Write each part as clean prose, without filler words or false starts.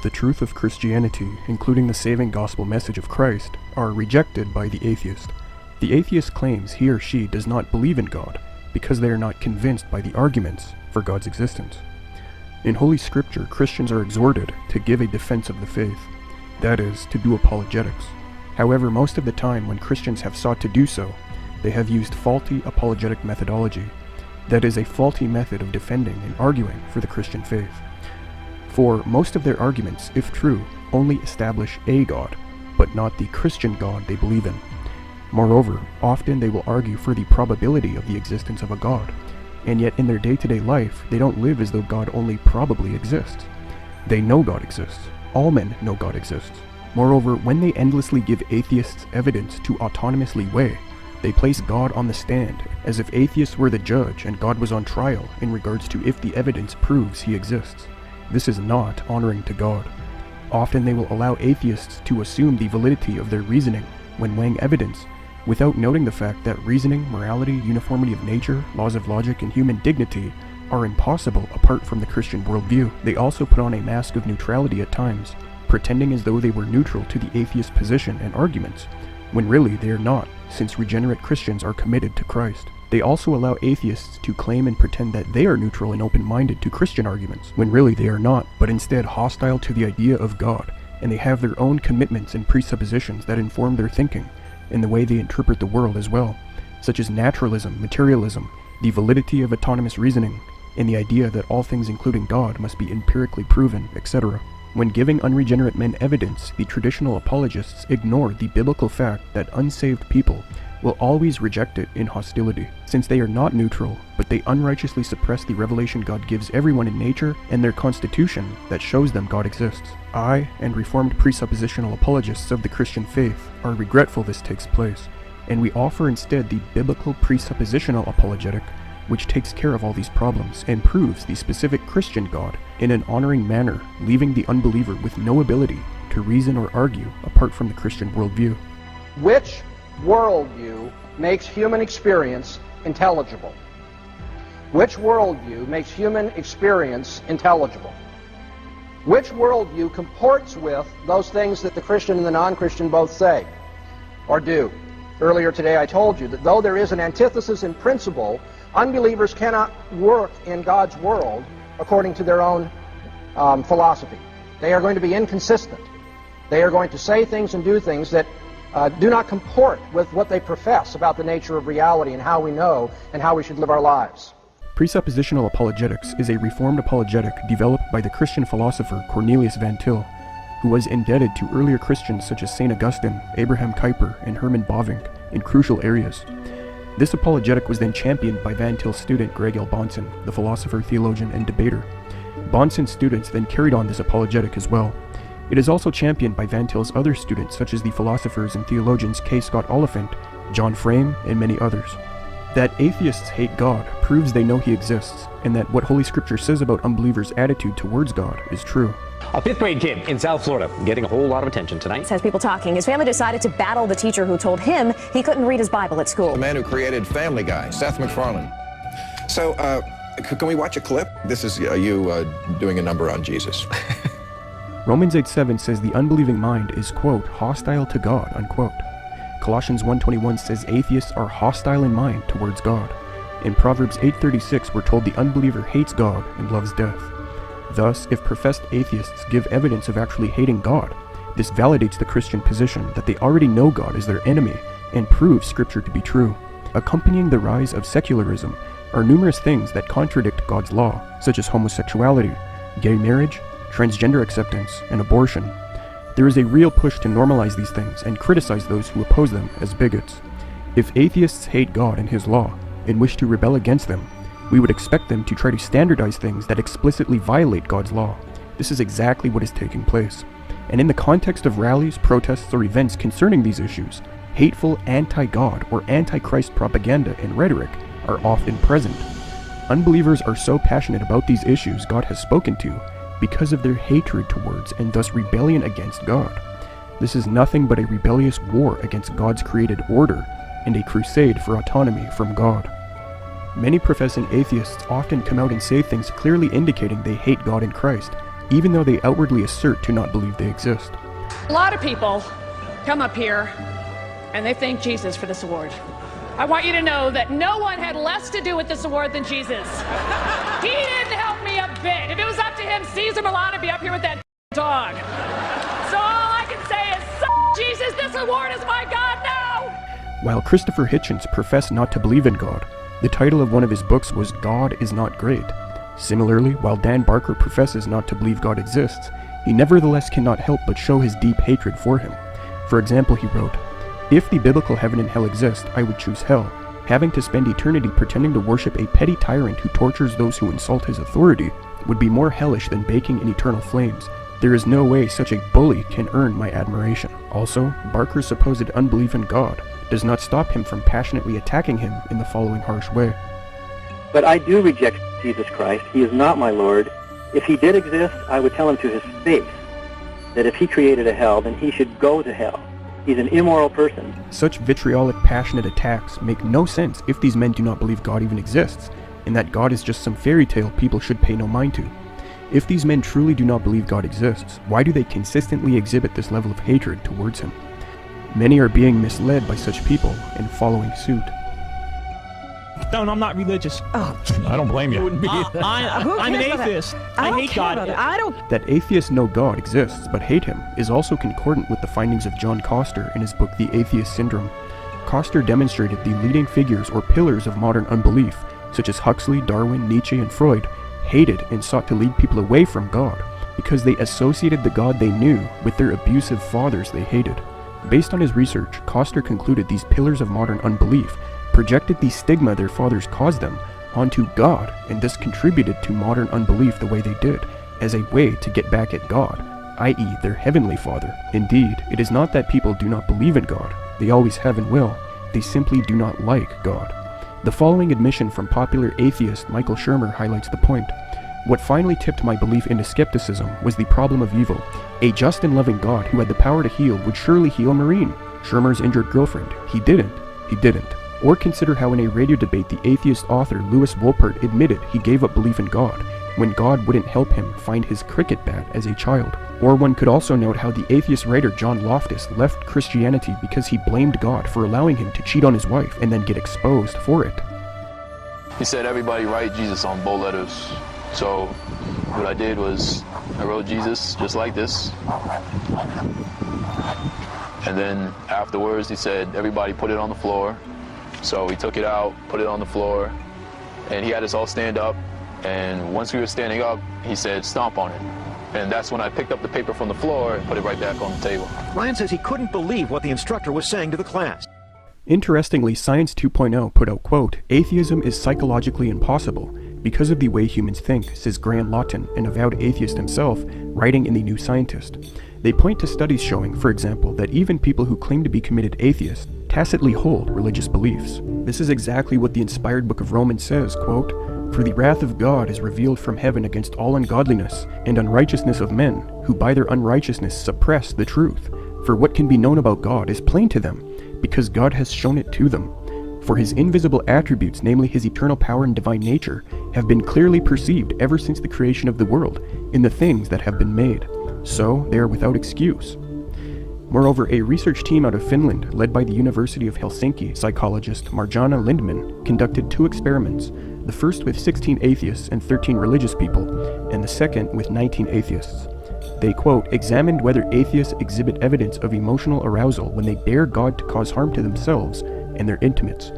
The truth of Christianity, including the saving gospel message of Christ, are rejected by the atheist. The atheist claims he or she does not believe in God because they are not convinced by the arguments for God's existence. In Holy Scripture, Christians are exhorted to give a defense of the faith, that is, to do apologetics. However, most of the time when Christians have sought to do so, they have used faulty apologetic methodology, that is, a faulty method of defending and arguing for the Christian faith. For most of their arguments, if true, only establish a God, but not the Christian God they believe in. Moreover, often they will argue for the probability of the existence of a God, and yet in their day-to-day life, they don't live as though God only probably exists. They know God exists. All men know God exists. Moreover, when they endlessly give atheists evidence to autonomously weigh, they place God on the stand, as if atheists were the judge and God was on trial in regards to if the evidence proves he exists. This is not honoring to God. Often they will allow atheists to assume the validity of their reasoning when weighing evidence, without noting the fact that reasoning, morality, uniformity of nature, laws of logic, and human dignity are impossible apart from the Christian worldview. They also put on a mask of neutrality at times, pretending as though they were neutral to the atheist position and arguments, when really they are not, since regenerate Christians are committed to Christ. They also allow atheists to claim and pretend that they are neutral and open-minded to Christian arguments, when really they are not, but instead hostile to the idea of God, and they have their own commitments and presuppositions that inform their thinking, and the way they interpret the world as well, such as naturalism, materialism, the validity of autonomous reasoning, and the idea that all things including God must be empirically proven, etc. When giving unregenerate men evidence, the traditional apologists ignore the biblical fact that unsaved people will always reject it in hostility, since they are not neutral, but they unrighteously suppress the revelation God gives everyone in nature and their constitution that shows them God exists. I, and Reformed presuppositional apologists of the Christian faith, are regretful this takes place, and we offer instead the biblical presuppositional apologetic, which takes care of all these problems and proves the specific Christian God in an honoring manner, leaving the unbeliever with no ability to reason or argue apart from the Christian worldview. Which worldview makes human experience intelligible? Which worldview makes human experience intelligible? Which worldview comports with those things that the Christian and the non-Christian both say or do? Earlier today I told you that though there is an antithesis in principle, unbelievers cannot work in God's world according to their own philosophy. They are going to be inconsistent. They are going to say things and do things that do not comport with what they profess about the nature of reality and how we know and how we should live our lives. Presuppositional apologetics is a Reformed apologetic developed by the Christian philosopher Cornelius Van Til, who was indebted to earlier Christians such as St. Augustine, Abraham Kuyper, and Herman Bavinck in crucial areas. This apologetic was then championed by Van Til's student Greg L. Bahnsen, the philosopher, theologian, and debater. Bahnsen's students then carried on this apologetic as well. It is also championed by Van Til's other students such as the philosophers and theologians K. Scott Oliphant, John Frame, and many others. That atheists hate God proves they know he exists, and that what Holy Scripture says about unbelievers' attitude towards God is true. A fifth grade kid in South Florida getting a whole lot of attention tonight. Has people talking. His family decided to battle the teacher who told him he couldn't read his Bible at school. The man who created Family Guy, Seth MacFarlane. So, can we watch a clip? This is you doing a number on Jesus. Romans 8:7 says the unbelieving mind is, quote, hostile to God, unquote. Colossians 1:21 says atheists are hostile in mind towards God. In Proverbs 8:36 we're told the unbeliever hates God and loves death. Thus, if professed atheists give evidence of actually hating God, this validates the Christian position that they already know God is their enemy and proves Scripture to be true. Accompanying the rise of secularism are numerous things that contradict God's law, such as homosexuality, gay marriage, transgender acceptance, and abortion. There is a real push to normalize these things and criticize those who oppose them as bigots. If atheists hate God and his law and wish to rebel against them, we would expect them to try to standardize things that explicitly violate God's law. This is exactly what is taking place. And in the context of rallies, protests, or events concerning these issues, hateful anti-God or anti-Christ propaganda and rhetoric are often present. Unbelievers are so passionate about these issues God has spoken to because of their hatred towards and thus rebellion against God. This is nothing but a rebellious war against God's created order and a crusade for autonomy from God. Many professing atheists often come out and say things clearly indicating they hate God and Christ, even though they outwardly assert to not believe they exist. A lot of people come up here and they thank Jesus for this award. I want you to know that no one had less to do with this award than Jesus. He didn't help me a bit. If it was up to him, Caesar Milan would be up here with that dog. So all I can say is, Jesus, this award is my God now! While Christopher Hitchens professed not to believe in God, the title of one of his books was God is Not Great. Similarly, while Dan Barker professes not to believe God exists, he nevertheless cannot help but show his deep hatred for him. For example, he wrote, "If the biblical heaven and hell exist, I would choose hell. Having to spend eternity pretending to worship a petty tyrant who tortures those who insult his authority would be more hellish than baking in eternal flames. There is no way such a bully can earn my admiration." Also, Barker's supposed unbelief in God does not stop him from passionately attacking him in the following harsh way. "But I do reject Jesus Christ. He is not my Lord. If he did exist, I would tell him to his face that if he created a hell, then he should go to hell. He's an immoral person." Such vitriolic, passionate attacks make no sense if these men do not believe God even exists, and that God is just some fairy tale people should pay no mind to. If these men truly do not believe God exists, why do they consistently exhibit this level of hatred towards him? Many are being misled by such people and following suit. No, I'm not religious. Oh, I don't blame you. I'm an atheist. I hate God. I don't. That atheists know God exists but hate him is also concordant with the findings of John Coster in his book The Atheist Syndrome. Coster demonstrated the leading figures or pillars of modern unbelief, such as Huxley, Darwin, Nietzsche, and Freud, hated and sought to lead people away from God because they associated the God they knew with their abusive fathers they hated. Based on his research, Coster concluded these pillars of modern unbelief projected the stigma their fathers caused them onto God, and thus contributed to modern unbelief the way they did, as a way to get back at God, i.e. their heavenly Father. Indeed, it is not that people do not believe in God, they always have and will, they simply do not like God. The following admission from popular atheist Michael Shermer highlights the point. What finally tipped my belief into skepticism was the problem of evil. A just and loving God who had the power to heal would surely heal Maureen, Shermer's injured girlfriend. He didn't. Or consider how in a radio debate the atheist author Louis Wolpert admitted he gave up belief in God when God wouldn't help him find his cricket bat as a child. Or one could also note how the atheist writer John Loftus left Christianity because he blamed God for allowing him to cheat on his wife and then get exposed for it. He said everybody write Jesus on bold letters. So what I did was I wrote Jesus just like this. And then afterwards he said everybody put it on the floor. So we took it out, put it on the floor, and he had us all stand up. And once we were standing up, he said, stomp on it. And that's when I picked up the paper from the floor and put it right back on the table. Ryan says he couldn't believe what the instructor was saying to the class. Interestingly, Science 2.0 put out, quote, "Atheism is psychologically impossible because of the way humans think," says Grant Lawton, an avowed atheist himself, writing in The New Scientist. They point to studies showing, for example, that even people who claim to be committed atheists tacitly hold religious beliefs. This is exactly what the inspired book of Romans says, quote, "For the wrath of God is revealed from heaven against all ungodliness and unrighteousness of men, who by their unrighteousness suppress the truth. For what can be known about God is plain to them, because God has shown it to them. For his invisible attributes, namely his eternal power and divine nature, have been clearly perceived ever since the creation of the world in the things that have been made. So they are without excuse." Moreover, a research team out of Finland, led by the University of Helsinki psychologist Marjana Lindman, conducted 2 experiments, the first with 16 atheists and 13 religious people, and the second with 19 atheists. They, quote, "examined whether atheists exhibit evidence of emotional arousal when they dare God to cause harm to themselves and their intimates,"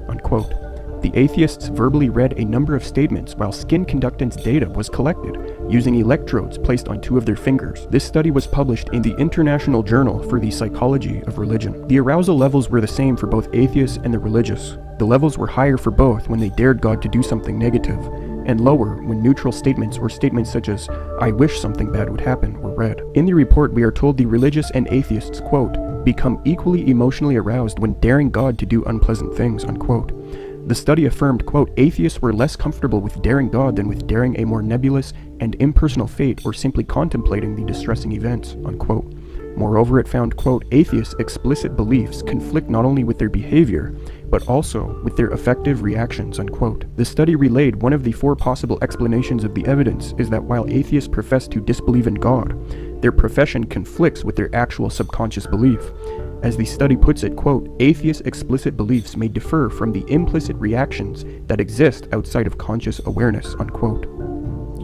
unquote. The atheists verbally read a number of statements while skin conductance data was collected, using electrodes placed on 2 of their fingers. This study was published in the International Journal for the Psychology of Religion. The arousal levels were the same for both atheists and the religious. The levels were higher for both when they dared God to do something negative, and lower when neutral statements or statements such as, "I wish something bad would happen," were read. In the report, we are told the religious and atheists, quote, "become equally emotionally aroused when daring God to do unpleasant things," unquote. The study affirmed, quote, "atheists were less comfortable with daring God than with daring a more nebulous and impersonal fate or simply contemplating the distressing events," unquote. Moreover, it found, quote, atheists' explicit beliefs conflict not only with their behavior, but also with their affective reactions, unquote. The study relayed one of the 4 possible explanations of the evidence is that while atheists profess to disbelieve in God, their profession conflicts with their actual subconscious belief. As the study puts it, quote, atheists' explicit beliefs may differ from the implicit reactions that exist outside of conscious awareness, unquote.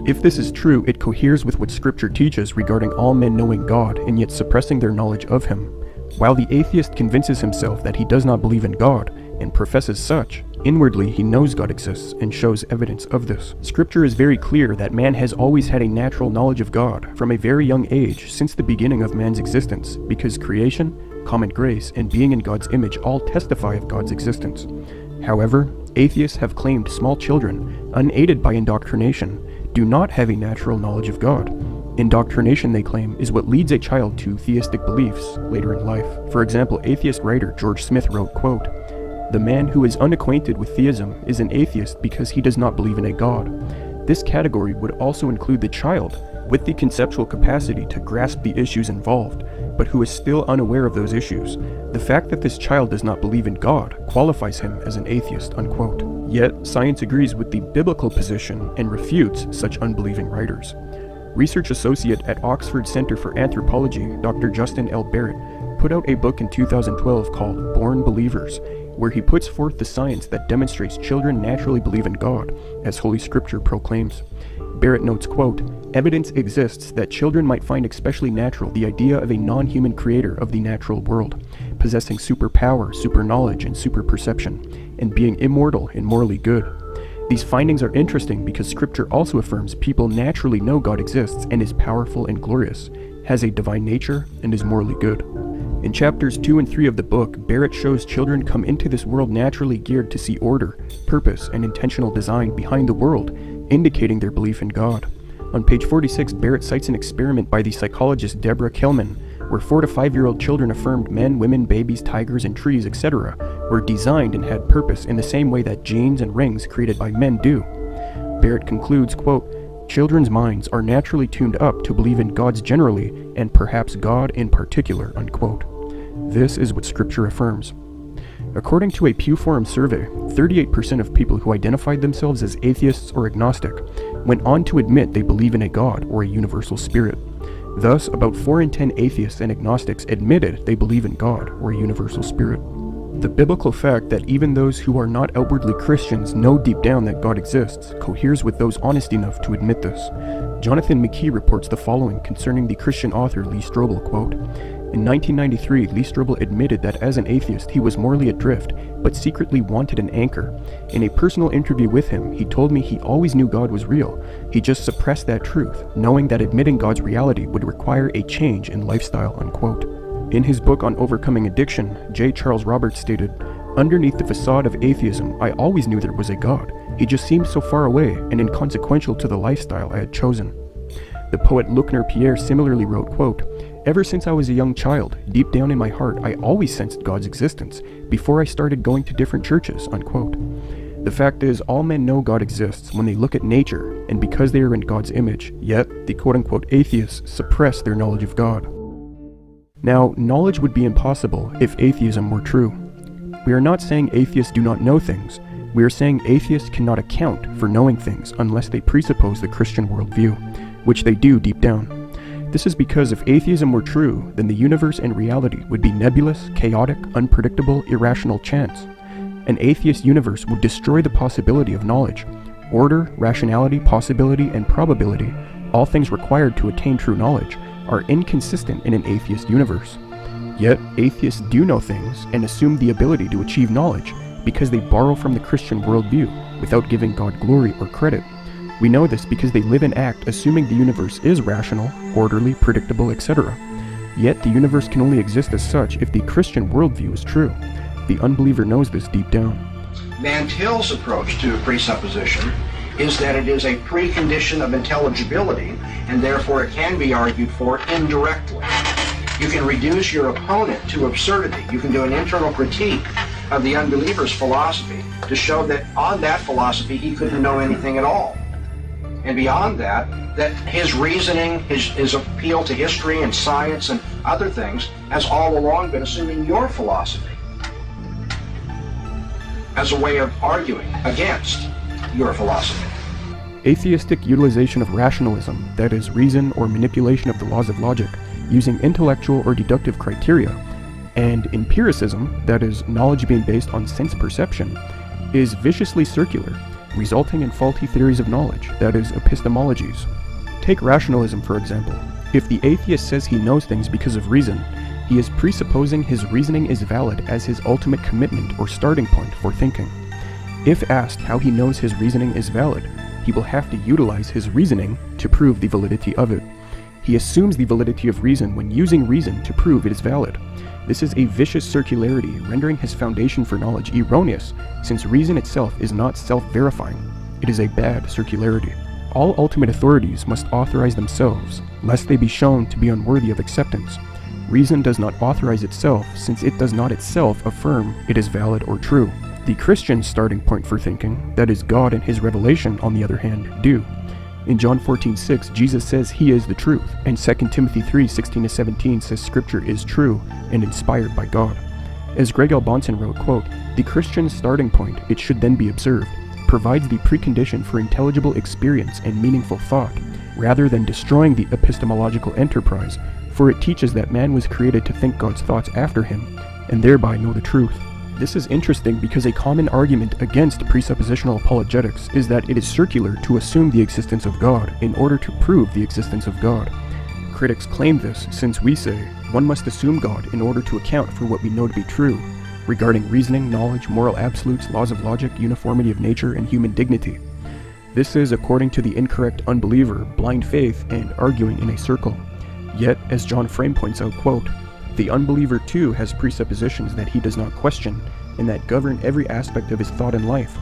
If this is true, it coheres with what Scripture teaches regarding all men knowing God and yet suppressing their knowledge of Him. While the atheist convinces himself that he does not believe in God and professes such, inwardly he knows God exists and shows evidence of this. Scripture is very clear that man has always had a natural knowledge of God from a very young age since the beginning of man's existence, because creation, common grace, and being in God's image all testify of God's existence. However, atheists have claimed small children, unaided by indoctrination, do not have a natural knowledge of God. Indoctrination, they claim, is what leads a child to theistic beliefs later in life. For example, atheist writer George Smith wrote, quote, "The man who is unacquainted with theism is an atheist because he does not believe in a God. This category would also include the child, with the conceptual capacity to grasp the issues involved, but who is still unaware of those issues. The fact that this child does not believe in God qualifies him as an atheist," unquote. Yet, science agrees with the biblical position and refutes such unbelieving writers. Research associate at Oxford Center for Anthropology, Dr. Justin L. Barrett, put out a book in 2012 called Born Believers, where he puts forth the science that demonstrates children naturally believe in God, as Holy Scripture proclaims. Barrett notes, quote, "Evidence exists that children might find especially natural the idea of a non-human creator of the natural world, possessing superpower, super-knowledge, and super-perception, and being immortal and morally good. These findings are interesting because Scripture also affirms people naturally know God exists and is powerful and glorious, has a divine nature, and is morally good." In chapters 2 and 3 of the book, Barrett shows children come into this world naturally geared to see order, purpose, and intentional design behind the world, indicating their belief in God. On page 46, Barrett cites an experiment by the psychologist Deborah Kellman, where 4 to 5-year-old children affirmed men, women, babies, tigers, and trees, etc. were designed and had purpose in the same way that genes and rings created by men do. Barrett concludes, quote, "Children's minds are naturally tuned up to believe in gods generally, and perhaps God in particular," unquote. This is what Scripture affirms. According to a Pew Forum survey, 38% of people who identified themselves as atheists or agnostic went on to admit they believe in a God or a universal spirit. Thus, about 4 in 10 atheists and agnostics admitted they believe in God or a universal spirit. The biblical fact that even those who are not outwardly Christians know deep down that God exists coheres with those honest enough to admit this. Jonathan McKee reports the following concerning the Christian author Lee Strobel, quote, "In 1993, Lee Strobel admitted that as an atheist he was morally adrift, but secretly wanted an anchor. In a personal interview with him, he told me he always knew God was real. He just suppressed that truth, knowing that admitting God's reality would require a change in lifestyle," unquote. In his book on overcoming addiction, J. Charles Roberts stated, "Underneath the facade of atheism, I always knew there was a God. He just seemed so far away and inconsequential to the lifestyle I had chosen." The poet Luckner Pierre similarly wrote, quote, "Ever since I was a young child, deep down in my heart, I always sensed God's existence before I started going to different churches," unquote. The fact is, all men know God exists when they look at nature and because they are in God's image, yet the quote-unquote atheists suppress their knowledge of God. Now, knowledge would be impossible if atheism were true. We are not saying atheists do not know things. We are saying atheists cannot account for knowing things unless they presuppose the Christian worldview, which they do deep down. This is because if atheism were true, then the universe and reality would be nebulous, chaotic, unpredictable, irrational chance. An atheist universe would destroy the possibility of knowledge. Order, rationality, possibility, and probability, all things required to attain true knowledge, are inconsistent in an atheist universe. Yet, atheists do know things and assume the ability to achieve knowledge because they borrow from the Christian worldview without giving God glory or credit. We know this because they live and act assuming the universe is rational, orderly, predictable, etc. Yet the universe can only exist as such if the Christian worldview is true. The unbeliever knows this deep down. Van Til's approach to presupposition is that it is a precondition of intelligibility, and therefore it can be argued for indirectly. You can reduce your opponent to absurdity. You can do an internal critique of the unbeliever's philosophy to show that on that philosophy he couldn't know anything at all. And beyond that, that his reasoning, his appeal to history and science and other things has all along been assuming your philosophy as a way of arguing against your philosophy. Atheistic utilization of rationalism, that is, reason or manipulation of the laws of logic, using intellectual or deductive criteria, and empiricism, that is, knowledge being based on sense perception, is viciously circular, resulting in faulty theories of knowledge, that is, epistemologies. Take rationalism, for example. If the atheist says he knows things because of reason, he is presupposing his reasoning is valid as his ultimate commitment or starting point for thinking. If asked how he knows his reasoning is valid, he will have to utilize his reasoning to prove the validity of it. He assumes the validity of reason when using reason to prove it is valid. This is a vicious circularity, rendering his foundation for knowledge erroneous, since reason itself is not self-verifying. It is a bad circularity. All ultimate authorities must authorize themselves, lest they be shown to be unworthy of acceptance. Reason does not authorize itself, since it does not itself affirm it is valid or true. The Christian's starting point for thinking, that is God and his revelation, on the other hand, do. In John 14:6, Jesus says he is the truth, and 2 Timothy 3:16-17 says Scripture is true and inspired by God. As Greg L. Bonson wrote, quote, "The Christian's starting point, it should then be observed, provides the precondition for intelligible experience and meaningful thought, rather than destroying the epistemological enterprise, for it teaches that man was created to think God's thoughts after him, and thereby know the truth." This is interesting because a common argument against presuppositional apologetics is that it is circular to assume the existence of God in order to prove the existence of God. Critics claim this since we say one must assume God in order to account for what we know to be true, regarding reasoning, knowledge, moral absolutes, laws of logic, uniformity of nature, and human dignity. This is, according to the incorrect unbeliever, blind faith and arguing in a circle. Yet, as John Frame points out, quote, "The unbeliever too has presuppositions that he does not question, and that govern every aspect of his thought and life.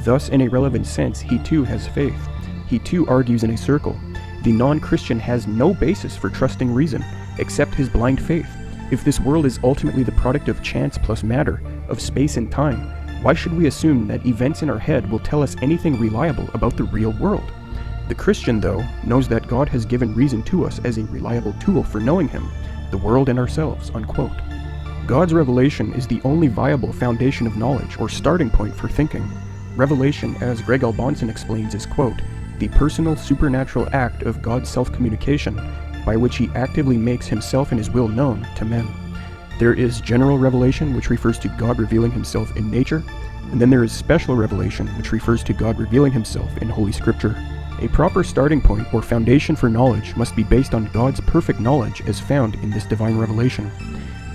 Thus, in a relevant sense, he too has faith. He too argues in a circle. The non-Christian has no basis for trusting reason, except his blind faith. If this world is ultimately the product of chance plus matter, of space and time, why should we assume that events in our head will tell us anything reliable about the real world? The Christian, though, knows that God has given reason to us as a reliable tool for knowing him, the world and ourselves," unquote. God's revelation is the only viable foundation of knowledge or starting point for thinking. Revelation, as Greg L. Bonson explains, is, quote, "the personal supernatural act of God's self-communication, by which he actively makes himself and his will known to men." There is general revelation, which refers to God revealing himself in nature, and then there is special revelation, which refers to God revealing himself in Holy Scripture. A proper starting point or foundation for knowledge must be based on God's perfect knowledge as found in this divine revelation.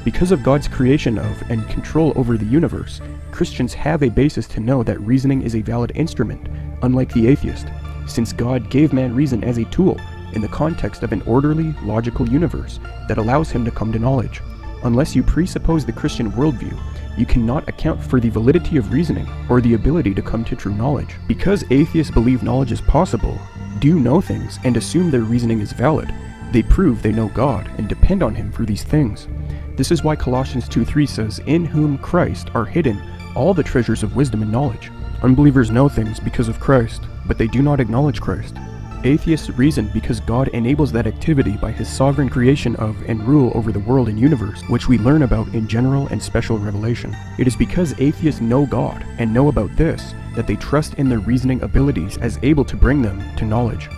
Because of God's creation of and control over the universe, Christians have a basis to know that reasoning is a valid instrument, unlike the atheist, since God gave man reason as a tool in the context of an orderly, logical universe that allows him to come to knowledge. Unless you presuppose the Christian worldview, you cannot account for the validity of reasoning or the ability to come to true knowledge. Because atheists believe knowledge is possible, do know things, and assume their reasoning is valid, they prove they know God and depend on him for these things. This is why Colossians 2:3 says, "In whom Christ are hidden all the treasures of wisdom and knowledge." Unbelievers know things because of Christ, but they do not acknowledge Christ. Atheists reason because God enables that activity by his sovereign creation of and rule over the world and universe, which we learn about in general and special revelation. It is because atheists know God and know about this that they trust in their reasoning abilities as able to bring them to knowledge.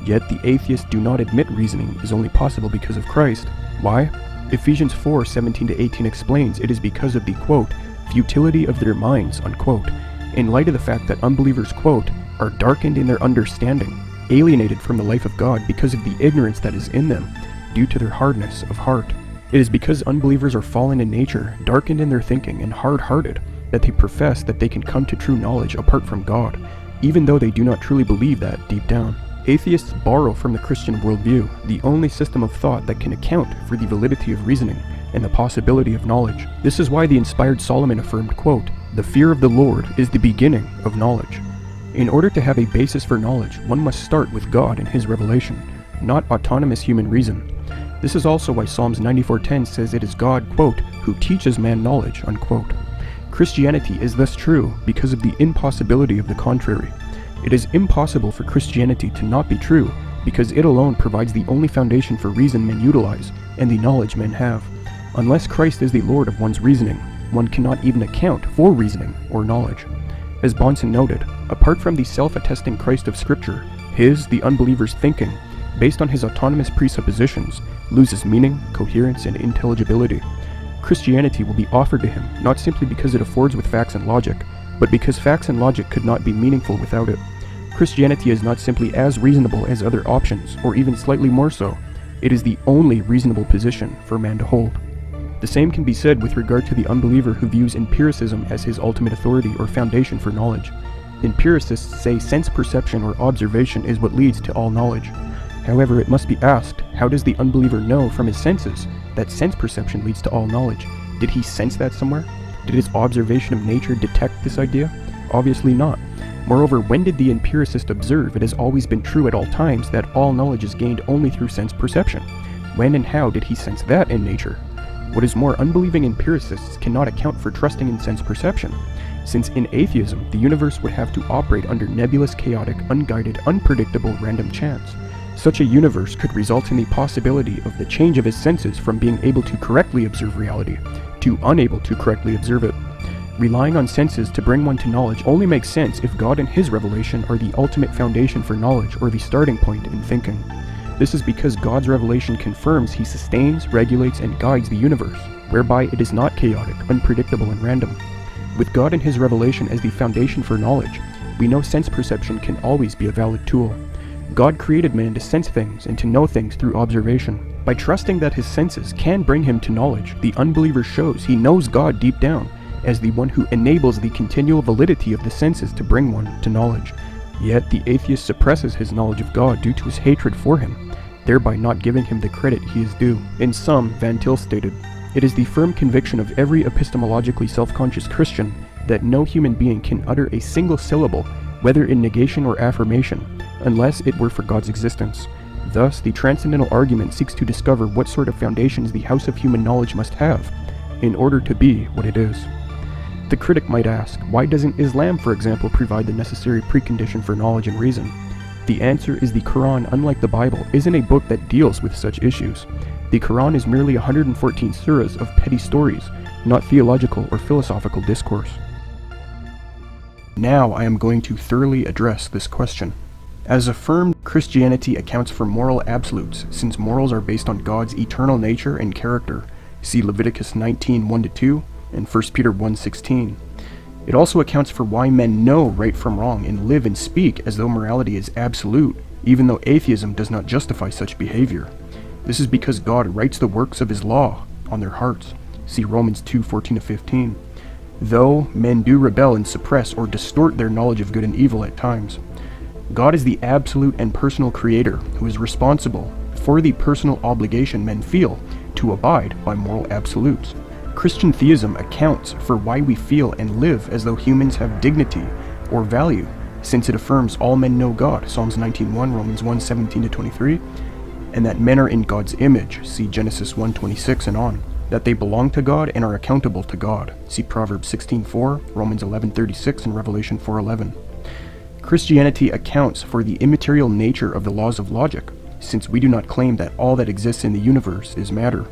Yet the atheists do not admit reasoning is only possible because of Christ. Why? Ephesians 4:17-18 explains it is because of the, quote, "futility of their minds," unquote, in light of the fact that unbelievers, quote, "are darkened in their understanding, alienated from the life of God because of the ignorance that is in them, due to their hardness of heart." It is because unbelievers are fallen in nature, darkened in their thinking, and hard-hearted, that they profess that they can come to true knowledge apart from God, even though they do not truly believe that deep down. Atheists borrow from the Christian worldview, the only system of thought that can account for the validity of reasoning and the possibility of knowledge. This is why the inspired Solomon affirmed, quote, "The fear of the Lord is the beginning of knowledge." In order to have a basis for knowledge, one must start with God and his revelation, not autonomous human reason. This is also why Psalms 94:10 says it is God, quote, "who teaches man knowledge," unquote. Christianity is thus true because of the impossibility of the contrary. It is impossible for Christianity to not be true, because it alone provides the only foundation for reason men utilize, and the knowledge men have. Unless Christ is the Lord of one's reasoning, one cannot even account for reasoning or knowledge. As Thompson noted, apart from the self-attesting Christ of Scripture, his, the unbeliever's thinking, based on his autonomous presuppositions, loses meaning, coherence, and intelligibility. Christianity will be offered to him not simply because it affords with facts and logic, but because facts and logic could not be meaningful without it. Christianity is not simply as reasonable as other options, or even slightly more so. It is the only reasonable position for man to hold. The same can be said with regard to the unbeliever who views empiricism as his ultimate authority or foundation for knowledge. Empiricists say sense perception or observation is what leads to all knowledge. However, it must be asked, how does the unbeliever know from his senses that sense perception leads to all knowledge? Did he sense that somewhere? Did his observation of nature detect this idea? Obviously not. Moreover, when did the empiricist observe it has always been true at all times that all knowledge is gained only through sense perception? When and how did he sense that in nature? What is more, unbelieving empiricists cannot account for trusting in sense perception, since in atheism, the universe would have to operate under nebulous, chaotic, unguided, unpredictable, random chance. Such a universe could result in the possibility of the change of his senses from being able to correctly observe reality to unable to correctly observe it. Relying on senses to bring one to knowledge only makes sense if God and his revelation are the ultimate foundation for knowledge or the starting point in thinking. This is because God's revelation confirms he sustains, regulates, and guides the universe, whereby it is not chaotic, unpredictable, and random. With God and his revelation as the foundation for knowledge, we know sense perception can always be a valid tool. God created man to sense things and to know things through observation. By trusting that his senses can bring him to knowledge, the unbeliever shows he knows God deep down as the one who enables the continual validity of the senses to bring one to knowledge. Yet the atheist suppresses his knowledge of God due to his hatred for him, thereby not giving him the credit he is due. In sum, Van Til stated, "It is the firm conviction of every epistemologically self-conscious Christian that no human being can utter a single syllable, whether in negation or affirmation, unless it were for God's existence. Thus, the transcendental argument seeks to discover what sort of foundations the house of human knowledge must have, in order to be what it is." The critic might ask, why doesn't Islam, for example, provide the necessary precondition for knowledge and reason? The answer is the Quran, unlike the Bible, isn't a book that deals with such issues. The Quran is merely 114 surahs of petty stories, not theological or philosophical discourse. Now I am going to thoroughly address this question. As affirmed, Christianity accounts for moral absolutes, since morals are based on God's eternal nature and character. See Leviticus 19:1-2 and 1 Peter 1:16. It also accounts for why men know right from wrong and live and speak as though morality is absolute, even though atheism does not justify such behavior. This is because God writes the works of his law on their hearts. See Romans 2:14-15. Though men do rebel and suppress or distort their knowledge of good and evil at times, God is the absolute and personal creator who is responsible for the personal obligation men feel to abide by moral absolutes. Christian theism accounts for why we feel and live as though humans have dignity or value, since it affirms all men know God, Psalms 19:1, Romans 1:17-23, and that men are in God's image, see Genesis 1:26 and on, that they belong to God and are accountable to God, see Proverbs 16:4, Romans 11:36, and Revelation 4:11. Christianity accounts for the immaterial nature of the laws of logic, since we do not claim that all that exists in the universe is matter,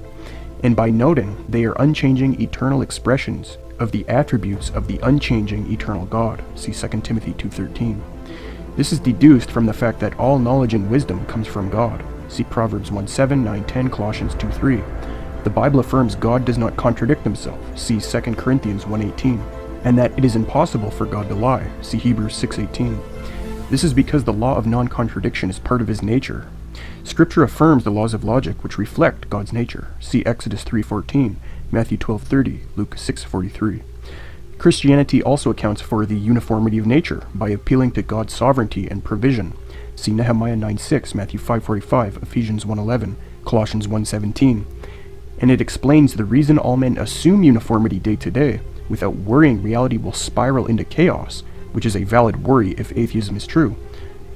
and by noting they are unchanging eternal expressions of the attributes of the unchanging eternal God, see 2 Timothy 2:13. This is deduced from the fact that all knowledge and wisdom comes from God, see Proverbs 1:7, 9:10, Colossians 2:3. The Bible affirms God does not contradict himself, see 2 Corinthians 1:18, and that it is impossible for God to lie, see Hebrews 6:18. This is because the law of non-contradiction is part of his nature. Scripture affirms the laws of logic which reflect God's nature, see Exodus 3:14, Matthew 12:30, Luke 6:43. Christianity also accounts for the uniformity of nature by appealing to God's sovereignty and provision, see Nehemiah 9:6, Matthew 5:45, Ephesians 1:11, Colossians 1:17. And it explains the reason all men assume uniformity day to day, without worrying reality will spiral into chaos, which is a valid worry if atheism is true,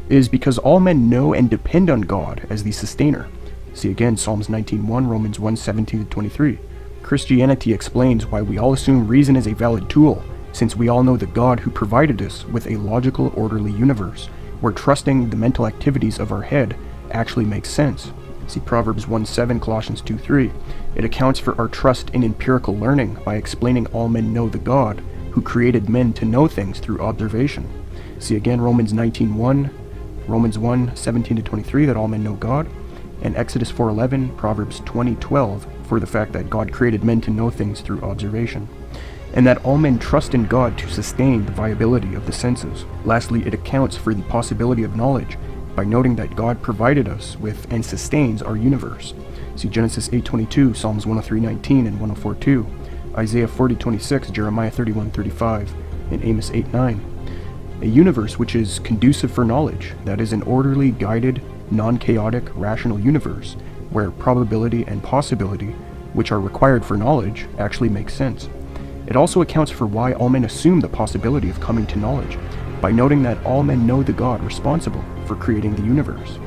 is because all men know and depend on God as the sustainer. See again Psalms 19:1, Romans 1:17-23. Christianity explains why we all assume reason is a valid tool, since we all know the God who provided us with a logical, orderly universe, where trusting the mental activities of our head actually makes sense. See Proverbs 1:7, Colossians 2:3. It accounts for our trust in empirical learning by explaining all men know the God who created men to know things through observation. See again Romans 19:1, Romans 1:17-23, that all men know God, and Exodus 4:11, Proverbs 20:12, for the fact that God created men to know things through observation, and that all men trust in God to sustain the viability of the senses. Lastly, it accounts for the possibility of knowledge by noting that God provided us with and sustains our universe. See Genesis 8:22, Psalms 103:19 and 104:2, Isaiah 40:26, Jeremiah 31:35, and Amos 8:9. A universe which is conducive for knowledge, that is an orderly, guided, non-chaotic, rational universe, where probability and possibility, which are required for knowledge, actually make sense. It also accounts for why all men assume the possibility of coming to knowledge, by noting that all men know the God responsible for creating the universe,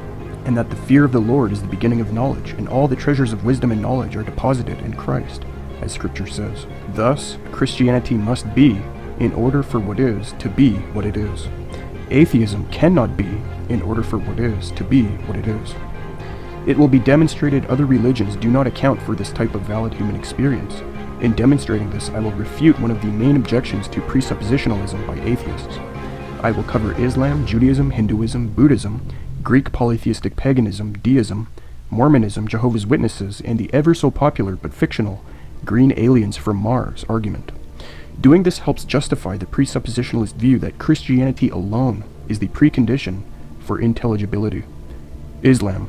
and that the fear of the Lord is the beginning of knowledge, and all the treasures of wisdom and knowledge are deposited in Christ, as Scripture says. Thus, Christianity must be in order for what is to be what it is. Atheism cannot be in order for what is to be what it is. It will be demonstrated other religions do not account for this type of valid human experience. In demonstrating this, I will refute one of the main objections to presuppositionalism by atheists. I will cover Islam, Judaism, Hinduism, Buddhism, Greek polytheistic paganism, deism, Mormonism, Jehovah's Witnesses, and the ever so popular but fictional green aliens from Mars argument. Doing this helps justify the presuppositionalist view that Christianity alone is the precondition for intelligibility. Islam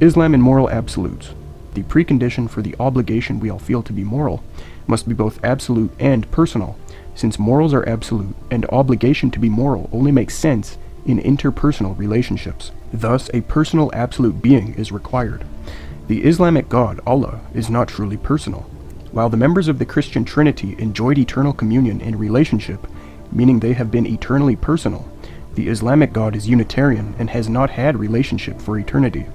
and moral absolutes. The precondition for the obligation we all feel to be moral must be both absolute and personal, since morals are absolute and obligation to be moral only makes sense in interpersonal relationships. Thus, a personal absolute being is required. The Islamic God, Allah, is not truly personal. While the members of the Christian Trinity enjoyed eternal communion and relationship, meaning they have been eternally personal, the Islamic God is Unitarian and has not had relationship for eternity.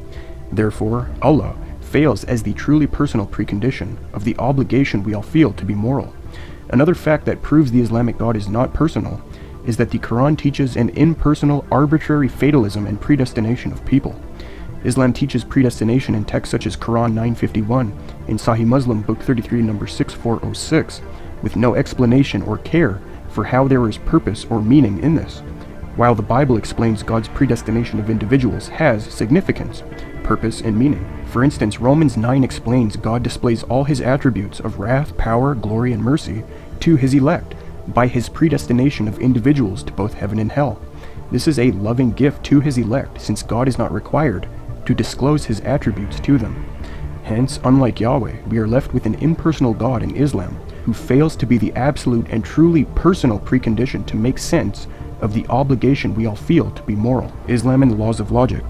Therefore, Allah fails as the truly personal precondition of the obligation we all feel to be moral. Another fact that proves the Islamic God is not personal is that the Quran teaches an impersonal, arbitrary fatalism and predestination of people. Islam teaches predestination in texts such as Quran 951 and Sahih Muslim Book 33 number 6406, with no explanation or care for how there is purpose or meaning in this, while the Bible explains God's predestination of individuals has significance, purpose, and meaning. For instance, Romans 9 explains God displays all his attributes of wrath, power, glory, and mercy to his elect by his predestination of individuals to both heaven and hell. This is a loving gift to his elect, since God is not required to disclose his attributes to them. Hence, unlike Yahweh, we are left with an impersonal God in Islam who fails to be the absolute and truly personal precondition to make sense of the obligation we all feel to be moral. Islam and the laws of logic.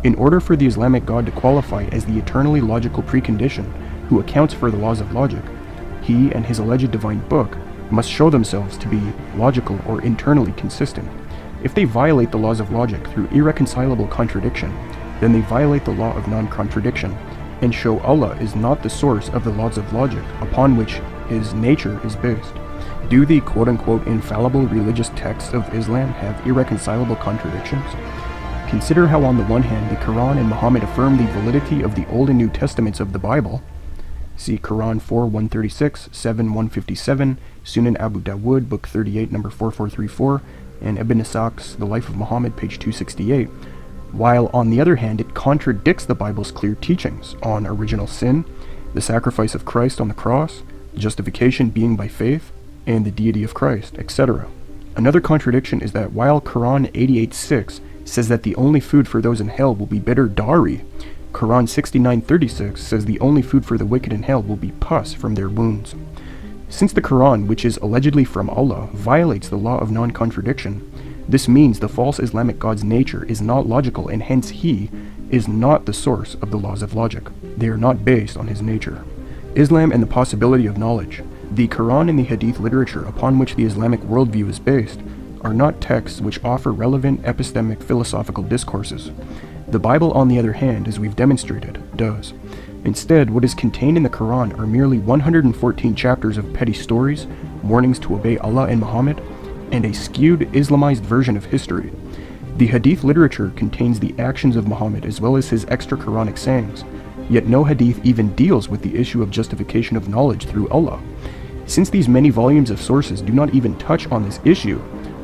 In order for the Islamic God to qualify as the eternally logical precondition who accounts for the laws of logic, he and his alleged divine book must show themselves to be logical or internally consistent. If they violate the laws of logic through irreconcilable contradiction, then they violate the law of non-contradiction, and show Allah is not the source of the laws of logic upon which his nature is based. Do the quote-unquote infallible religious texts of Islam have irreconcilable contradictions? Consider how on the one hand the Quran and Muhammad affirm the validity of the Old and New Testaments of the Bible. See Quran 4:136, 7:157, Sunan Abu Dawud, Book 38, number 4434, and Ibn Ishaq's The Life of Muhammad, page 268. While on the other hand it contradicts the Bible's clear teachings on original sin, the sacrifice of Christ on the cross, justification being by faith, and the deity of Christ, etc. Another contradiction is that while Quran 88:6 says that the only food for those in hell will be bitter dari, Quran 69:36 says the only food for the wicked in hell will be pus from their wounds. Since the Quran, which is allegedly from Allah, violates the law of non-contradiction, this means the false Islamic God's nature is not logical, and hence he is not the source of the laws of logic. They are not based on his nature. Islam and the possibility of knowledge. The Quran and the Hadith literature upon which the Islamic worldview is based are not texts which offer relevant epistemic philosophical discourses. The Bible, on the other hand, as we've demonstrated, does. Instead, what is contained in the Quran are merely 114 chapters of petty stories, warnings to obey Allah and Muhammad, and a skewed Islamized version of history. The Hadith literature contains the actions of Muhammad as well as his extra Quranic sayings, yet no Hadith even deals with the issue of justification of knowledge through Allah. Since these many volumes of sources do not even touch on this issue,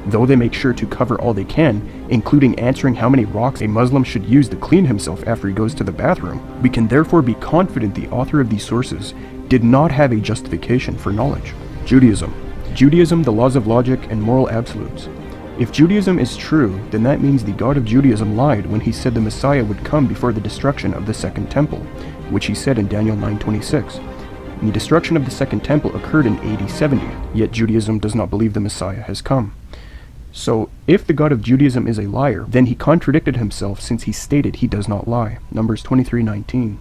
though they make sure to cover all they can, including answering how many rocks a Muslim should use to clean himself after he goes to the bathroom, we can therefore be confident the author of these sources did not have a justification for knowledge. Judaism. Judaism, the laws of logic, and moral absolutes. If Judaism is true, then that means the God of Judaism lied when he said the Messiah would come before the destruction of the Second Temple, which he said in Daniel 9:26. The destruction of the Second Temple occurred in AD 70, yet Judaism does not believe the Messiah has come. So, if the God of Judaism is a liar, then he contradicted himself since he stated he does not lie. Numbers 23:19.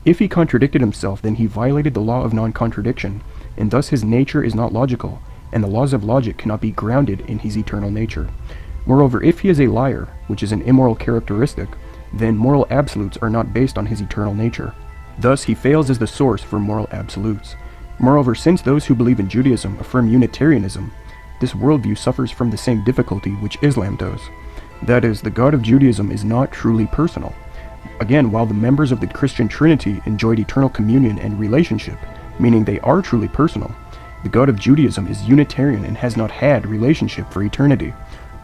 If he contradicted himself, then he violated the law of non-contradiction, and thus his nature is not logical, and the laws of logic cannot be grounded in his eternal nature. Moreover, if he is a liar, which is an immoral characteristic, then moral absolutes are not based on his eternal nature. Thus, he fails as the source for moral absolutes. Moreover, since those who believe in Judaism affirm Unitarianism, this worldview suffers from the same difficulty which Islam does. That is, the God of Judaism is not truly personal. Again, while the members of the Christian Trinity enjoyed eternal communion and relationship, meaning they are truly personal, the God of Judaism is Unitarian and has not had relationship for eternity.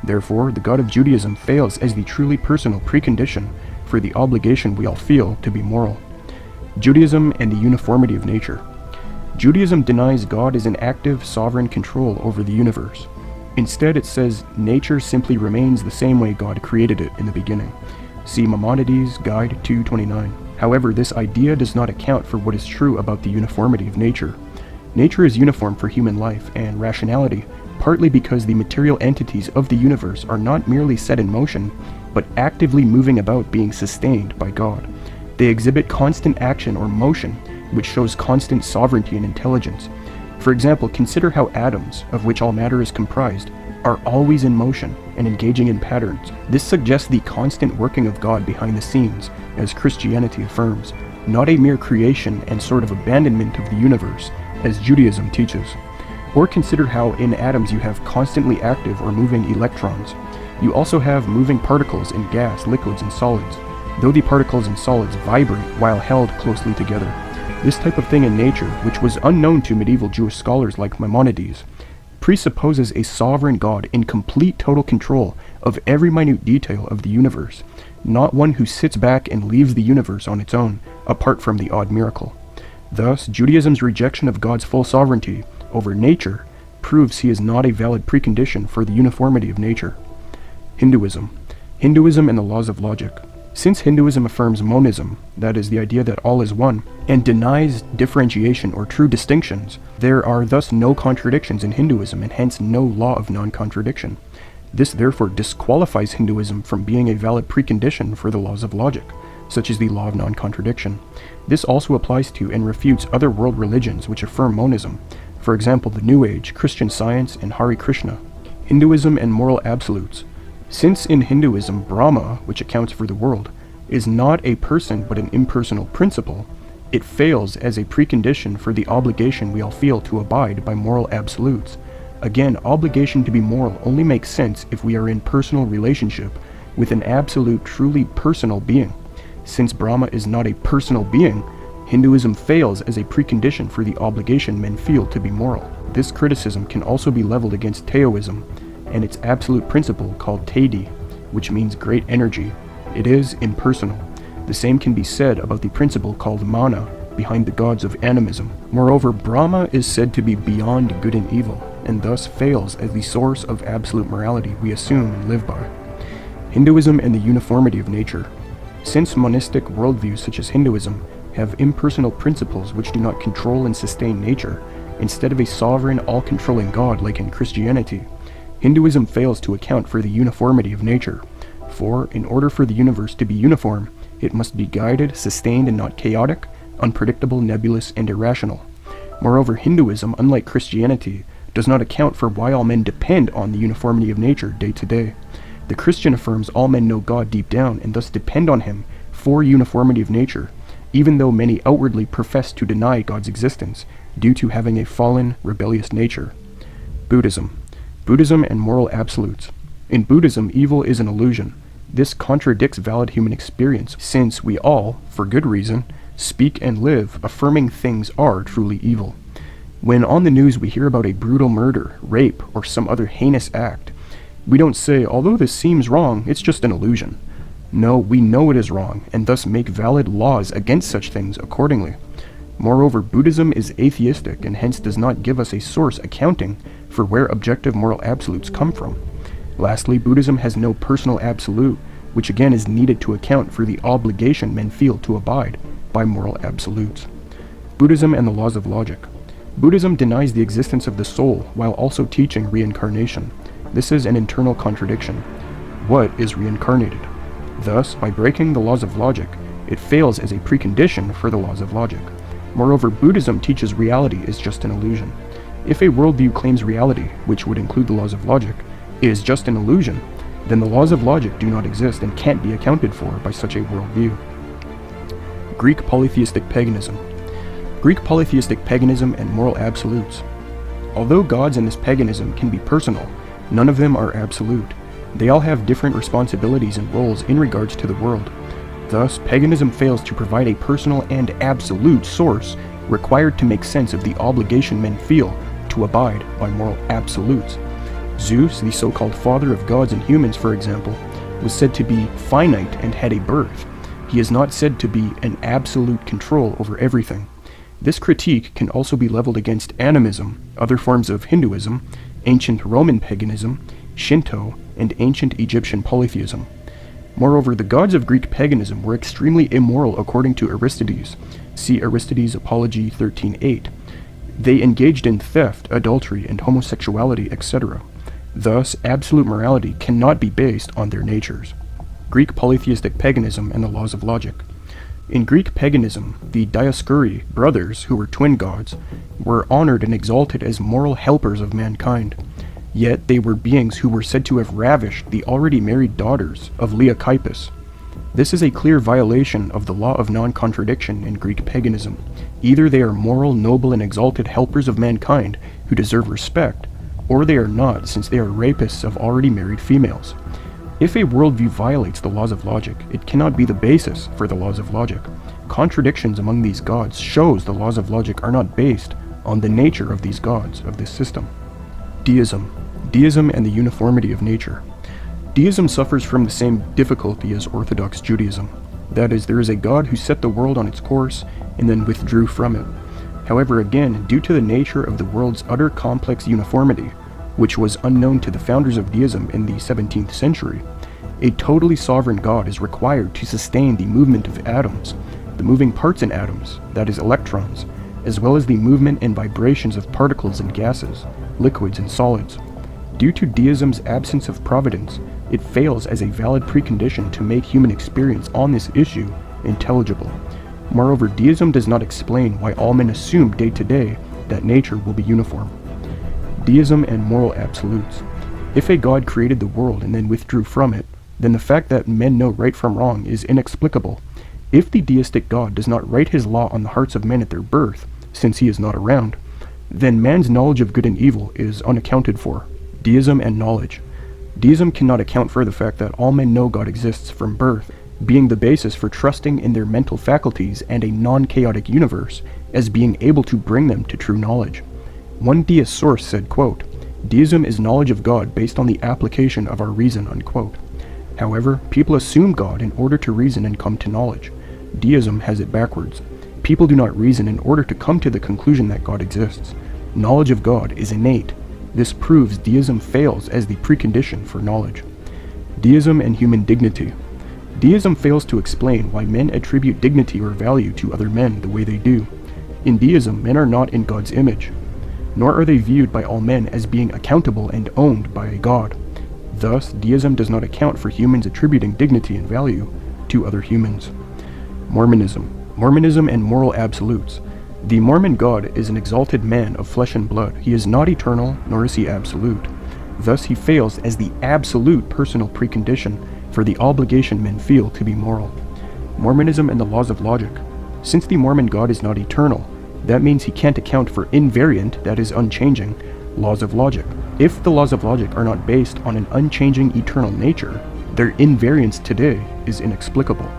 Therefore, the God of Judaism fails as the truly personal precondition for the obligation we all feel to be moral. Judaism and the uniformity of nature. Judaism denies God is in active, sovereign control over the universe. Instead, it says nature simply remains the same way God created it in the beginning. See Maimonides' Guide 229. However, this idea does not account for what is true about the uniformity of nature. Nature is uniform for human life and rationality, partly because the material entities of the universe are not merely set in motion, but actively moving about being sustained by God. They exhibit constant action or motion, which shows constant sovereignty and intelligence. For example, consider how atoms, of which all matter is comprised, are always in motion and engaging in patterns. This suggests the constant working of God behind the scenes, as Christianity affirms, not a mere creation and sort of abandonment of the universe, as Judaism teaches. Or consider how in atoms you have constantly active or moving electrons. You also have moving particles in gas, liquids, and solids, though the particles and solids vibrate while held closely together. This type of thing in nature, which was unknown to medieval Jewish scholars like Maimonides, presupposes a sovereign God in complete total control of every minute detail of the universe, not one who sits back and leaves the universe on its own, apart from the odd miracle. Thus, Judaism's rejection of God's full sovereignty over nature proves he is not a valid precondition for the uniformity of nature. Hinduism. Hinduism and the laws of logic. Since Hinduism affirms monism, that is, the idea that all is one, and denies differentiation or true distinctions, there are thus no contradictions in Hinduism and hence no law of non-contradiction. This therefore disqualifies Hinduism from being a valid precondition for the laws of logic, such as the law of non-contradiction. This also applies to and refutes other world religions which affirm monism, for example the New Age, Christian Science, and Hare Krishna. Hinduism and moral absolutes. Since in Hinduism Brahma, which accounts for the world, is not a person but an impersonal principle, it fails as a precondition for the obligation we all feel to abide by moral absolutes. Again, obligation to be moral only makes sense if we are in personal relationship with an absolute, truly personal being. Since Brahma is not a personal being, Hinduism fails as a precondition for the obligation men feel to be moral. This criticism can also be leveled against Taoism and its absolute principle called Taidi, which means great energy. It is impersonal. The same can be said about the principle called mana behind the gods of animism. Moreover, Brahma is said to be beyond good and evil, and thus fails as the source of absolute morality we assume and live by. Hinduism and the uniformity of nature. Since monistic worldviews such as Hinduism have impersonal principles which do not control and sustain nature, instead of a sovereign, all-controlling God like in Christianity, Hinduism fails to account for the uniformity of nature, for in order for the universe to be uniform, it must be guided, sustained, and not chaotic, unpredictable, nebulous, and irrational. Moreover, Hinduism, unlike Christianity, does not account for why all men depend on the uniformity of nature day to day. The Christian affirms all men know God deep down and thus depend on him for uniformity of nature, even though many outwardly profess to deny God's existence due to having a fallen, rebellious nature. Buddhism. Buddhism and moral absolutes. In Buddhism, evil is an illusion. This contradicts valid human experience, since we all, for good reason, speak and live affirming things are truly evil. When on the news we hear about a brutal murder, rape, or some other heinous act, we don't say, although this seems wrong, it's just an illusion. No, we know it is wrong, and thus make valid laws against such things accordingly. Moreover, Buddhism is atheistic and hence does not give us a source accounting for where objective moral absolutes come from. Lastly, Buddhism has no personal absolute, which again is needed to account for the obligation men feel to abide by moral absolutes. Buddhism and the laws of logic. Buddhism denies the existence of the soul while also teaching reincarnation. This is an internal contradiction. What is reincarnated? Thus, by breaking the laws of logic, it fails as a precondition for the laws of logic. Moreover, Buddhism teaches reality is just an illusion. If a worldview claims reality, which would include the laws of logic, is just an illusion, then the laws of logic do not exist and can't be accounted for by such a worldview. Greek polytheistic paganism. Greek polytheistic paganism and moral absolutes. Although gods in this paganism can be personal, none of them are absolute. They all have different responsibilities and roles in regards to the world. Thus, paganism fails to provide a personal and absolute source required to make sense of the obligation men feel to abide by moral absolutes. Zeus, the so-called father of gods and humans, for example, was said to be finite and had a birth. He is not said to be an absolute control over everything. This critique can also be leveled against animism, other forms of Hinduism, ancient Roman paganism, Shinto, and ancient Egyptian polytheism. Moreover, the gods of Greek paganism were extremely immoral according to Aristides. See Aristides' Apology 13:8. They engaged in theft, adultery, and homosexuality, etc. Thus, absolute morality cannot be based on their natures. Greek polytheistic paganism and the laws of logic. In Greek paganism, the Dioscuri brothers, who were twin gods, were honored and exalted as moral helpers of mankind. Yet they were beings who were said to have ravished the already married daughters of Leochippus. This is a clear violation of the law of non-contradiction in Greek paganism. Either they are moral, noble, and exalted helpers of mankind who deserve respect, or they are not, since they are rapists of already married females. If a worldview violates the laws of logic, it cannot be the basis for the laws of logic. Contradictions among these gods shows the laws of logic are not based on the nature of these gods of this system. Deism. Deism and the uniformity of nature. Deism suffers from the same difficulty as Orthodox Judaism. That is, there is a God who set the world on its course and then withdrew from it. However, again, due to the nature of the world's utter complex uniformity, which was unknown to the founders of deism in the 17th century, a totally sovereign God is required to sustain the movement of atoms, the moving parts in atoms, that is electrons, as well as the movement and vibrations of particles and gases, liquids and solids. Due to deism's absence of providence, it fails as a valid precondition to make human experience on this issue intelligible. Moreover, deism does not explain why all men assume day to day that nature will be uniform. Deism and moral absolutes. If a God created the world and then withdrew from it, then the fact that men know right from wrong is inexplicable. If the deistic God does not write his law on the hearts of men at their birth, since he is not around, then man's knowledge of good and evil is unaccounted for. Deism and knowledge. Deism cannot account for the fact that all men know God exists from birth, being the basis for trusting in their mental faculties and a non-chaotic universe as being able to bring them to true knowledge. One deist source said, quote, "Deism is knowledge of God based on the application of our reason," unquote. However, people assume God in order to reason and come to knowledge. Deism has it backwards. People do not reason in order to come to the conclusion that God exists. Knowledge of God is innate. This proves deism fails as the precondition for knowledge. Deism and human dignity. Deism fails to explain why men attribute dignity or value to other men the way they do. In deism, men are not in God's image, nor are they viewed by all men as being accountable and owned by a God. Thus, deism does not account for humans attributing dignity and value to other humans. Mormonism. Mormonism and moral absolutes. The Mormon God is an exalted man of flesh and blood. He is not eternal, nor is he absolute. Thus, he fails as the absolute personal precondition for the obligation men feel to be moral. Mormonism and the laws of logic. Since the Mormon God is not eternal, that means he can't account for invariant, that is unchanging, Laws of logic. If the laws of logic are not based on an unchanging eternal nature, their invariance today is inexplicable.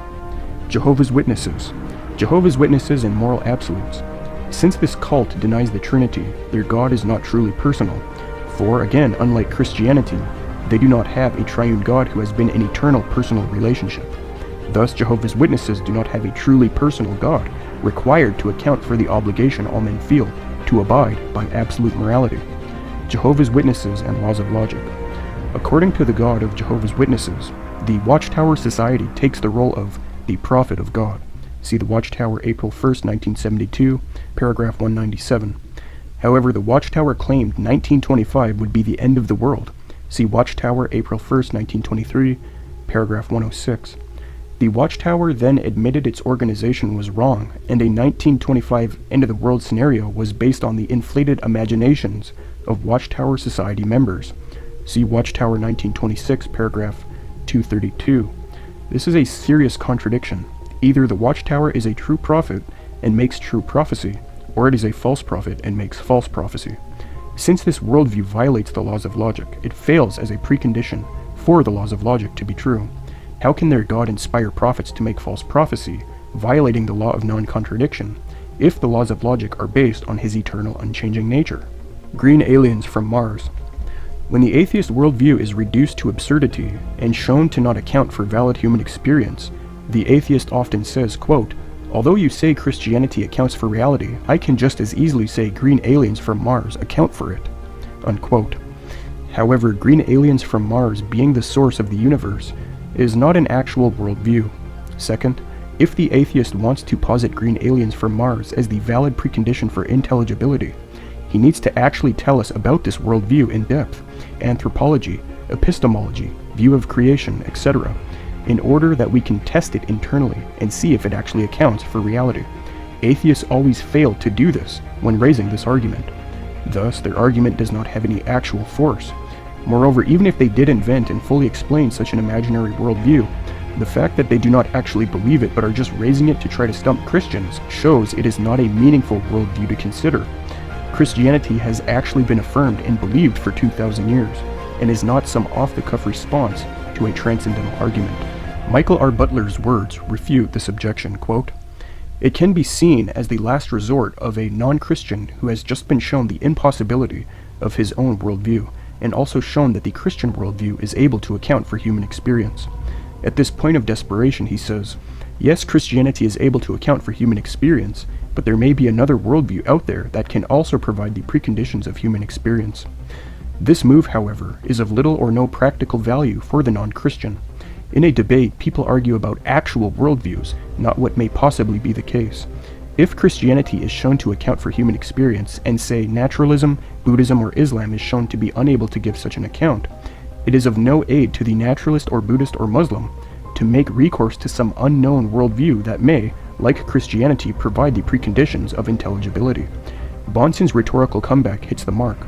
Jehovah's Witnesses. Jehovah's Witnesses and moral absolutes. Since this cult denies the Trinity, their God is not truly personal, for again, unlike Christianity, they do not have a triune God who has been an eternal personal relationship. Thus, Jehovah's Witnesses do not have a truly personal God, required to account for the obligation all men feel to abide by absolute morality. Jehovah's Witnesses and laws of logic. According to the God of Jehovah's Witnesses, the Watchtower Society takes the role of the prophet of God. See the Watchtower, April 1st, 1972, paragraph 197. However, the Watchtower claimed 1925 would be the end of the world. See Watchtower, April 1st, 1923, paragraph 106. The Watchtower then admitted its organization was wrong, and a 1925 end-of-the-world scenario was based on the inflated imaginations of Watchtower Society members. See Watchtower 1926, paragraph 232. This is a serious contradiction. Either the Watchtower is a true prophet and makes true prophecy, or it is a false prophet and makes false prophecy. Since this worldview violates the laws of logic, it fails as a precondition for the laws of logic to be true. How can their God inspire prophets to make false prophecy, violating the law of non-contradiction, if the laws of logic are based on his eternal unchanging nature? Green aliens from Mars. When the atheist worldview is reduced to absurdity and shown to not account for valid human experience, the atheist often says, quote, "Although you say Christianity accounts for reality, I can just as easily say green aliens from Mars account for it," unquote. However, green aliens from Mars being the source of the universe is not an actual worldview. Second, if the atheist wants to posit green aliens from Mars as the valid precondition for intelligibility, he needs to actually tell us about this worldview in depth, anthropology, epistemology, view of creation, etc., in order that we can test it internally and see if it actually accounts for reality. Atheists always fail to do this when raising this argument. Thus, their argument does not have any actual force. Moreover, even if they did invent and fully explain such an imaginary worldview, the fact that they do not actually believe it but are just raising it to try to stump Christians shows it is not a meaningful worldview to consider. Christianity has actually been affirmed and believed for 2,000 years, and is not some off-the-cuff response to a transcendental argument. Michael R. Butler's words refute this objection, quote, "It can be seen as the last resort of a non-Christian who has just been shown the impossibility of his own worldview, and also shown that the Christian worldview is able to account for human experience. At this point of desperation, he says, yes, Christianity is able to account for human experience, but there may be another worldview out there that can also provide the preconditions of human experience. This move, however, is of little or no practical value for the non-Christian. In a debate, people argue about actual worldviews, not what may possibly be the case. If Christianity is shown to account for human experience, and say naturalism, Buddhism, or Islam is shown to be unable to give such an account, it is of no aid to the naturalist or Buddhist or Muslim to make recourse to some unknown worldview that may, like Christianity, provide the preconditions of intelligibility. Bonson's rhetorical comeback hits the mark.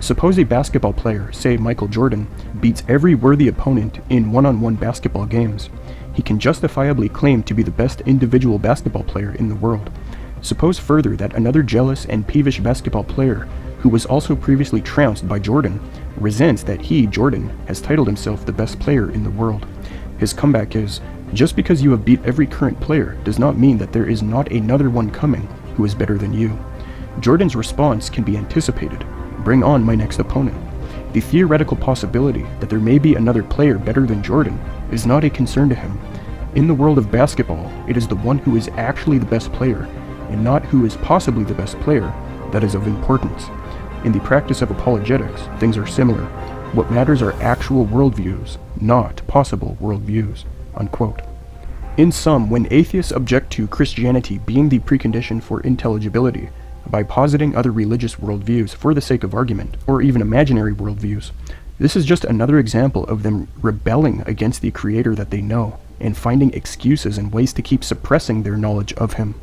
Suppose a basketball player, say Michael Jordan, beats every worthy opponent in one-on-one basketball games. He can justifiably claim to be the best individual basketball player in the world. Suppose further that another jealous and peevish basketball player, who was also previously trounced by Jordan, resents that he, Jordan, has titled himself the best player in the world. His comeback is, just because you have beat every current player does not mean that there is not another one coming who is better than you. Jordan's response can be anticipated. Bring on my next opponent. The theoretical possibility that there may be another player better than Jordan is not a concern to him. In the world of basketball, it is the one who is actually the best player, and not who is possibly the best player, that is of importance. In the practice of apologetics, things are similar. What matters are actual worldviews, not possible worldviews." Unquote. In sum, when atheists object to Christianity being the precondition for intelligibility, by positing other religious worldviews for the sake of argument, or even imaginary worldviews, this is just another example of them rebelling against the Creator that they know, and finding excuses and ways to keep suppressing their knowledge of Him.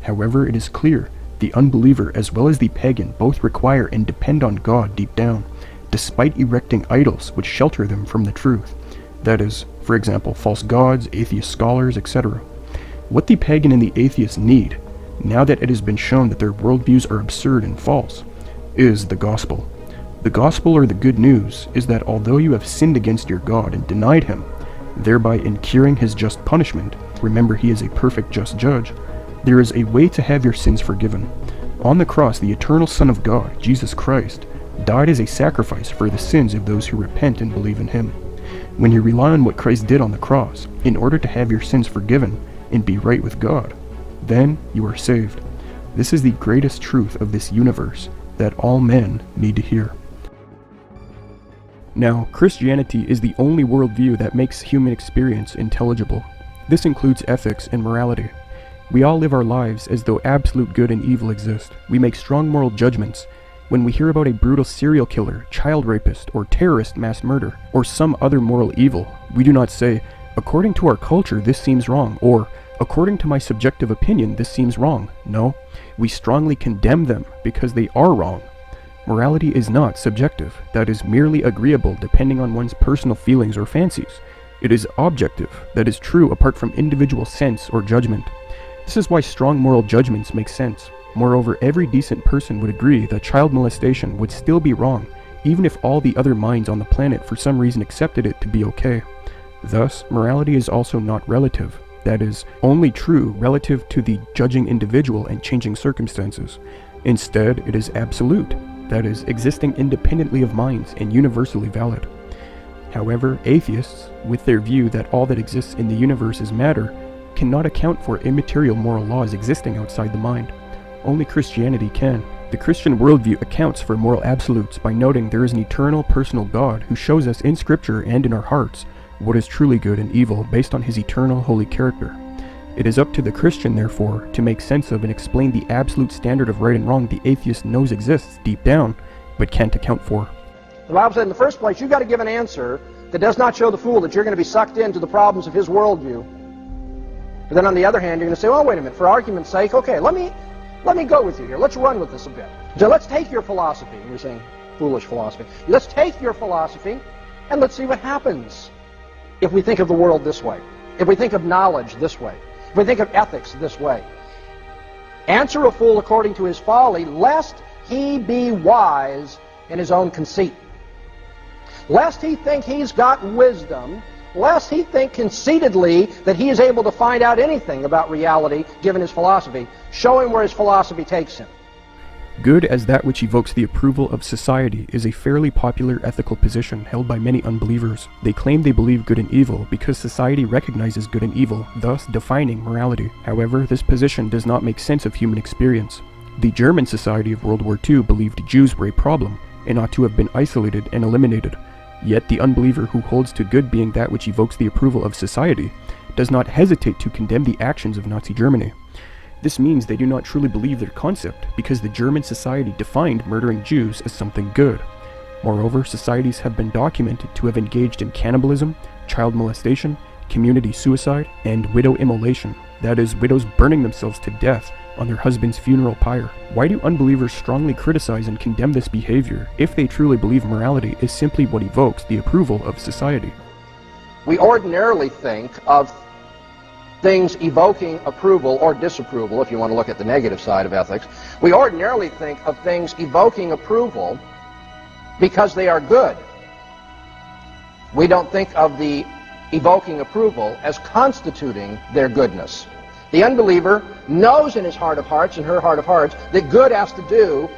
However, it is clear, the unbeliever as well as the pagan both require and depend on God deep down, despite erecting idols which shelter them from the truth. That is, for example, false gods, atheist scholars, etc. What the pagan and the atheist need, now that it has been shown that their worldviews are absurd and false, is the gospel. The gospel or the good news is that although you have sinned against your God and denied him, thereby incurring his just punishment, remember he is a perfect just judge, there is a way to have your sins forgiven. On the cross, the eternal Son of God, Jesus Christ, died as a sacrifice for the sins of those who repent and believe in him. When you rely on what Christ did on the cross, in order to have your sins forgiven and be right with God, then you are saved. This is the greatest truth of this universe that all men need to hear. Now, Christianity is the only worldview that makes human experience intelligible. This includes ethics and morality. We all live our lives as though absolute good and evil exist. We make strong moral judgments. When we hear about a brutal serial killer, child rapist, or terrorist mass murder, or some other moral evil, we do not say, according to our culture, this seems wrong, or according to my subjective opinion, this seems wrong. No, we strongly condemn them because they are wrong. Morality is not subjective, that is merely agreeable depending on one's personal feelings or fancies. It is objective, that is true apart from individual sense or judgment. This is why strong moral judgments make sense. Moreover, every decent person would agree that child molestation would still be wrong, even if all the other minds on the planet for some reason accepted it to be okay. Thus, morality is also not relative, that is, only true relative to the judging individual and changing circumstances. Instead, it is absolute, that is, existing independently of minds and universally valid. However, atheists, with their view that all that exists in the universe is matter, cannot account for immaterial moral laws existing outside the mind. Only Christianity can. The Christian worldview accounts for moral absolutes by noting there is an eternal personal God who shows us in Scripture and in our hearts what is truly good and evil based on his eternal holy character. It is up to the Christian, therefore, to make sense of and explain the absolute standard of right and wrong the atheist knows exists deep down, but can't account for. The Bible said in the first place, you've got to give an answer that does not show the fool that you're going to be sucked into the problems of his worldview. But then on the other hand, you're going to say, well, wait a minute, for argument's sake, okay, let me go with you here. Let's run with this a bit. So let's take your philosophy. You're saying foolish philosophy. Let's take your philosophy and let's see what happens if we think of the world this way, if we think of knowledge this way, if we think of ethics this way. Answer a fool according to his folly, lest he be wise in his own conceit. Lest he think he's got wisdom, lest he think conceitedly that he is able to find out anything about reality given his philosophy. Show him where his philosophy takes him. Good as that which evokes the approval of society is a fairly popular ethical position held by many unbelievers. They claim they believe good and evil because society recognizes good and evil, thus defining morality. However, this position does not make sense of human experience. The German society of World War II believed Jews were a problem and ought to have been isolated and eliminated. Yet the unbeliever who holds to good being that which evokes the approval of society does not hesitate to condemn the actions of Nazi Germany. This means they do not truly believe their concept, because the German society defined murdering Jews as something good. Moreover, societies have been documented to have engaged in cannibalism, child molestation, community suicide, and widow immolation, that is, widows burning themselves to death on their husband's funeral pyre. Why do unbelievers strongly criticize and condemn this behavior if they truly believe morality is simply what evokes the approval of society? We ordinarily think of things evoking approval or disapproval, if you want to look at the negative side of ethics. We ordinarily think of things evoking approval because they are good. We don't think of the evoking approval as constituting their goodness. The unbeliever knows in his heart of hearts and her heart of hearts that good has to do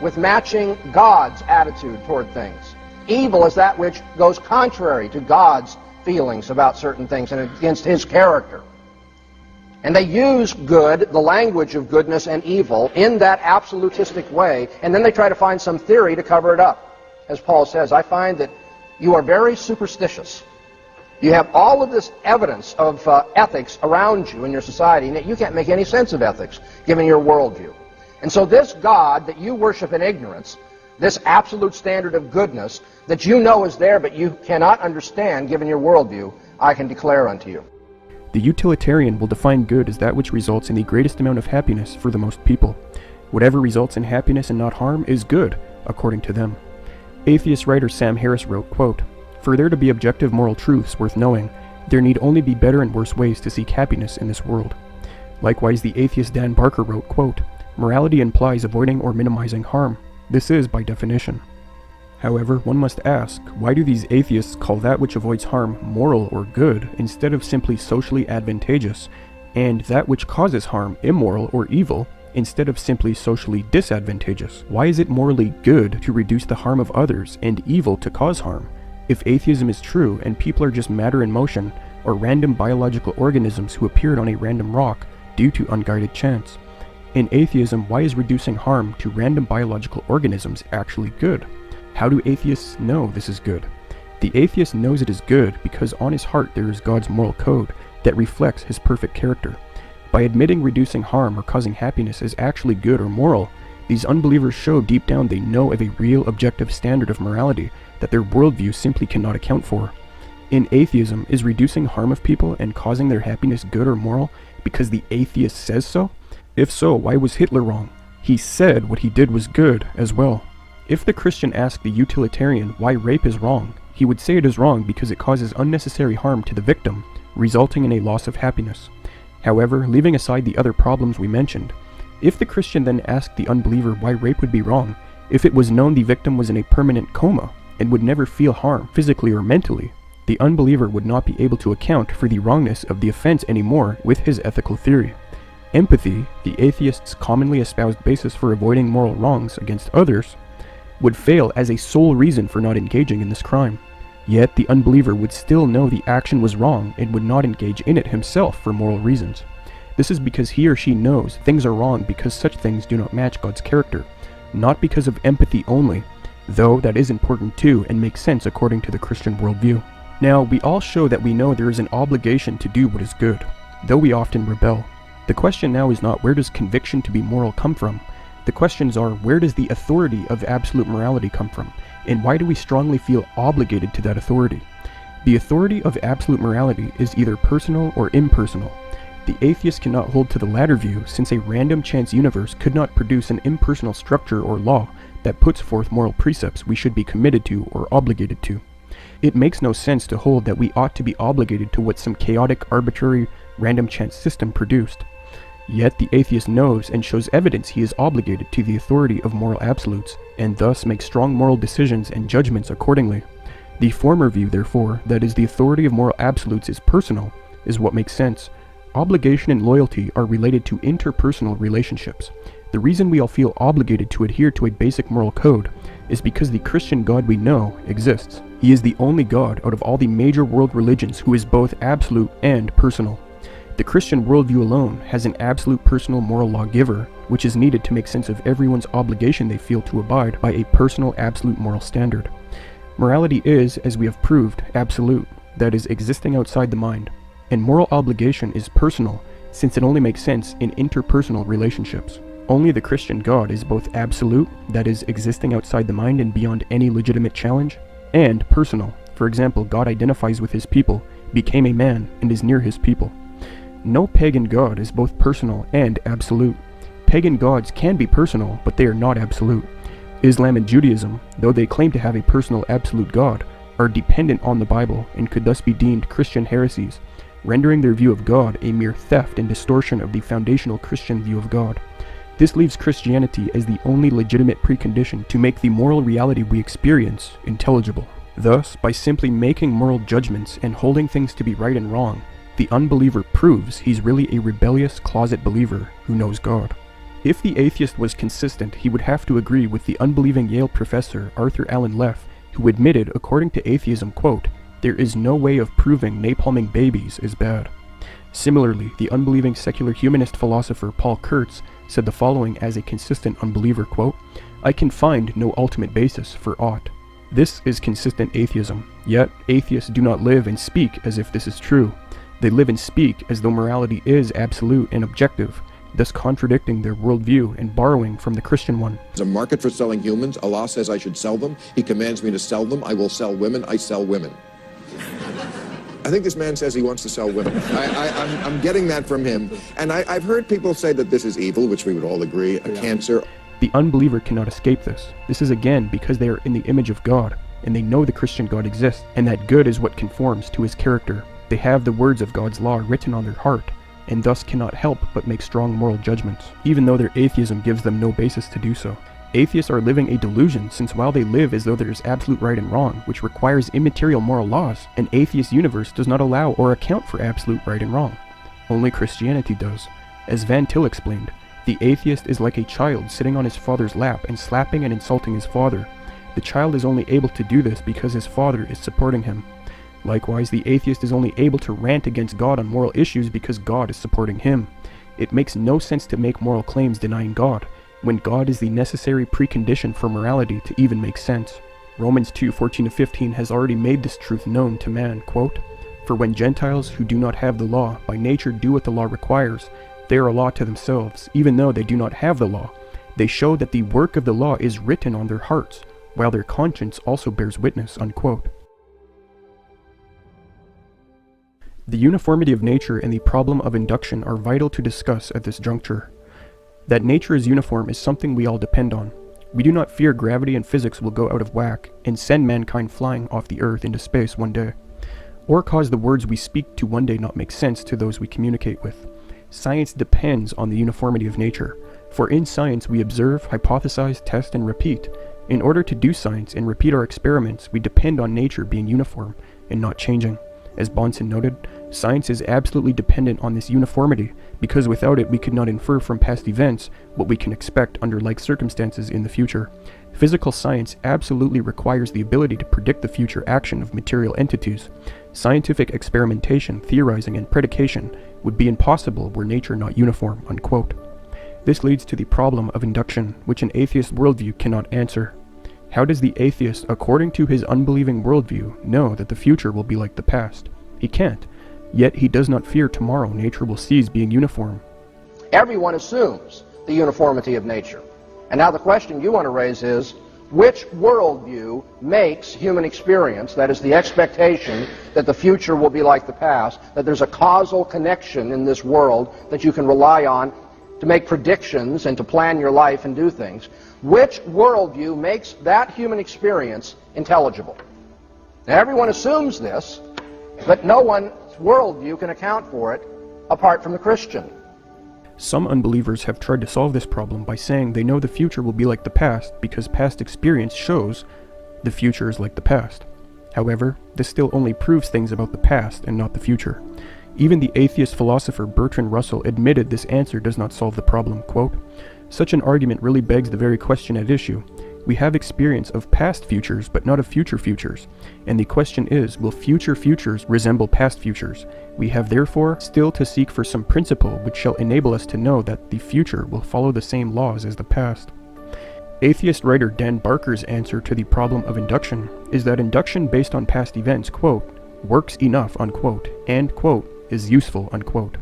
with matching God's attitude toward things. Evil is that which goes contrary to God's feelings about certain things and against his character. And they use good, the language of goodness and evil, in that absolutistic way, and then they try to find some theory to cover it up. As Paul says, I find that you are very superstitious. You have all of this evidence of ethics around you in your society, and yet you can't make any sense of ethics, given your worldview. And so this God that you worship in ignorance, this absolute standard of goodness that you know is there but you cannot understand given your worldview, I can declare unto you. The utilitarian will define good as that which results in the greatest amount of happiness for the most people. Whatever results in happiness and not harm is good, according to them. Atheist writer Sam Harris wrote, quote, "For there to be objective moral truths worth knowing, there need only be better and worse ways to seek happiness in this world." Likewise, the atheist Dan Barker wrote, quote, "Morality implies avoiding or minimizing harm. This is by definition." However, one must ask, why do these atheists call that which avoids harm moral or good instead of simply socially advantageous, and that which causes harm immoral or evil instead of simply socially disadvantageous? Why is it morally good to reduce the harm of others and evil to cause harm? If atheism is true and people are just matter in motion, or random biological organisms who appeared on a random rock due to unguided chance, in atheism, why is reducing harm to random biological organisms actually good? How do atheists know this is good? The atheist knows it is good because on his heart there is God's moral code that reflects his perfect character. By admitting reducing harm or causing happiness is actually good or moral, these unbelievers show deep down they know of a real objective standard of morality that their worldview simply cannot account for. In atheism, is reducing harm of people and causing their happiness good or moral because the atheist says so? If so, why was Hitler wrong? He said what he did was good as well. If the Christian asked the utilitarian why rape is wrong, he would say it is wrong because it causes unnecessary harm to the victim, resulting in a loss of happiness. However, leaving aside the other problems we mentioned, if the Christian then asked the unbeliever why rape would be wrong, if it was known the victim was in a permanent coma and would never feel harm physically or mentally, the unbeliever would not be able to account for the wrongness of the offense anymore with his ethical theory. Empathy, the atheist's commonly espoused basis for avoiding moral wrongs against others, would fail as a sole reason for not engaging in this crime. Yet the unbeliever would still know the action was wrong and would not engage in it himself for moral reasons. This is because he or she knows things are wrong because such things do not match God's character, not because of empathy only, though that is important too and makes sense according to the Christian worldview. Now, we all show that we know there is an obligation to do what is good, though we often rebel. The question now is not where does conviction to be moral come from. The questions are where does the authority of absolute morality come from, and why do we strongly feel obligated to that authority? The authority of absolute morality is either personal or impersonal. The atheist cannot hold to the latter view since a random chance universe could not produce an impersonal structure or law that puts forth moral precepts we should be committed to or obligated to. It makes no sense to hold that we ought to be obligated to what some chaotic, arbitrary, random chance system produced. Yet the atheist knows and shows evidence he is obligated to the authority of moral absolutes, and thus makes strong moral decisions and judgments accordingly. The former view, therefore, that is the authority of moral absolutes is personal, is what makes sense. Obligation and loyalty are related to interpersonal relationships. The reason we all feel obligated to adhere to a basic moral code is because the Christian God we know exists. He is the only God out of all the major world religions who is both absolute and personal. The Christian worldview alone has an absolute personal moral lawgiver, which is needed to make sense of everyone's obligation they feel to abide by a personal absolute moral standard. Morality is, as we have proved, absolute, that is, existing outside the mind, and moral obligation is personal, since it only makes sense in interpersonal relationships. Only the Christian God is both absolute, that is, existing outside the mind and beyond any legitimate challenge, and personal. For example, God identifies with his people, became a man, and is near his people. No pagan god is both personal and absolute. Pagan gods can be personal, but they are not absolute. Islam and Judaism, though they claim to have a personal absolute God, are dependent on the Bible and could thus be deemed Christian heresies, rendering their view of God a mere theft and distortion of the foundational Christian view of God. This leaves Christianity as the only legitimate precondition to make the moral reality we experience intelligible. Thus, by simply making moral judgments and holding things to be right and wrong, the unbeliever proves he's really a rebellious closet believer who knows God. If the atheist was consistent, he would have to agree with the unbelieving Yale professor Arthur Allen Leff, who admitted, according to atheism, quote, "There is no way of proving napalming babies is bad." Similarly, the unbelieving secular humanist philosopher Paul Kurtz said the following as a consistent unbeliever, quote, "I can find no ultimate basis for aught." This is consistent atheism, yet atheists do not live and speak as if this is true. They live and speak as though morality is absolute and objective, thus contradicting their worldview and borrowing from the Christian one. There's a market for selling humans. Allah says I should sell them. He commands me to sell them. I will sell women. I sell women. I think this man says he wants to sell women. I'm getting that from him. And I've heard people say that this is evil, which we would all agree, a cancer. The unbeliever cannot escape this. This is again because they are in the image of God, and they know the Christian God exists, and that good is what conforms to his character. They have the words of God's law written on their heart, and thus cannot help but make strong moral judgments, even though their atheism gives them no basis to do so. Atheists are living a delusion, since while they live as though there is absolute right and wrong, which requires immaterial moral laws, an atheist universe does not allow or account for absolute right and wrong. Only Christianity does. As Van Til explained, the atheist is like a child sitting on his father's lap and slapping and insulting his father. The child is only able to do this because his father is supporting him. Likewise, the atheist is only able to rant against God on moral issues because God is supporting him. It makes no sense to make moral claims denying God, when God is the necessary precondition for morality to even make sense. Romans 2:14-15 has already made this truth known to man, quote, "For when Gentiles who do not have the law by nature do what the law requires, they are a law to themselves, even though they do not have the law. They show that the work of the law is written on their hearts, while their conscience also bears witness," unquote. The uniformity of nature and the problem of induction are vital to discuss at this juncture. That nature is uniform is something we all depend on. We do not fear gravity and physics will go out of whack and send mankind flying off the earth into space one day, or cause the words we speak to one day not make sense to those we communicate with. Science depends on the uniformity of nature, for in science we observe, hypothesize, test, and repeat. In order to do science and repeat our experiments, we depend on nature being uniform and not changing. As Bonson noted, science is absolutely dependent on this uniformity, because without it we could not infer from past events what we can expect under like circumstances in the future. Physical science absolutely requires the ability to predict the future action of material entities. Scientific experimentation, theorizing, and predication would be impossible were nature not uniform, unquote. This leads to the problem of induction, which an atheist worldview cannot answer. How does the atheist, according to his unbelieving worldview, know that the future will be like the past? He can't. Yet he does not fear tomorrow nature will cease being uniform. Everyone assumes the uniformity of nature. And now the question you want to raise is, which worldview makes human experience, that is the expectation that the future will be like the past, that there's a causal connection in this world that you can rely on to make predictions and to plan your life and do things, which worldview makes that human experience intelligible? Now, everyone assumes this, but no one's worldview can account for it apart from the Christian. Some unbelievers have tried to solve this problem by saying they know the future will be like the past because past experience shows the future is like the past. However, this still only proves things about the past and not the future. Even the atheist philosopher Bertrand Russell admitted this answer does not solve the problem, quote, "Such an argument really begs the very question at issue. We have experience of past futures, but not of future futures. And the question is, will future futures resemble past futures? We have therefore still to seek for some principle which shall enable us to know that the future will follow the same laws as the past." Atheist writer Dan Barker's answer to the problem of induction is that induction based on past events, quote, "works enough," unquote, and, quote, "is useful," unquote.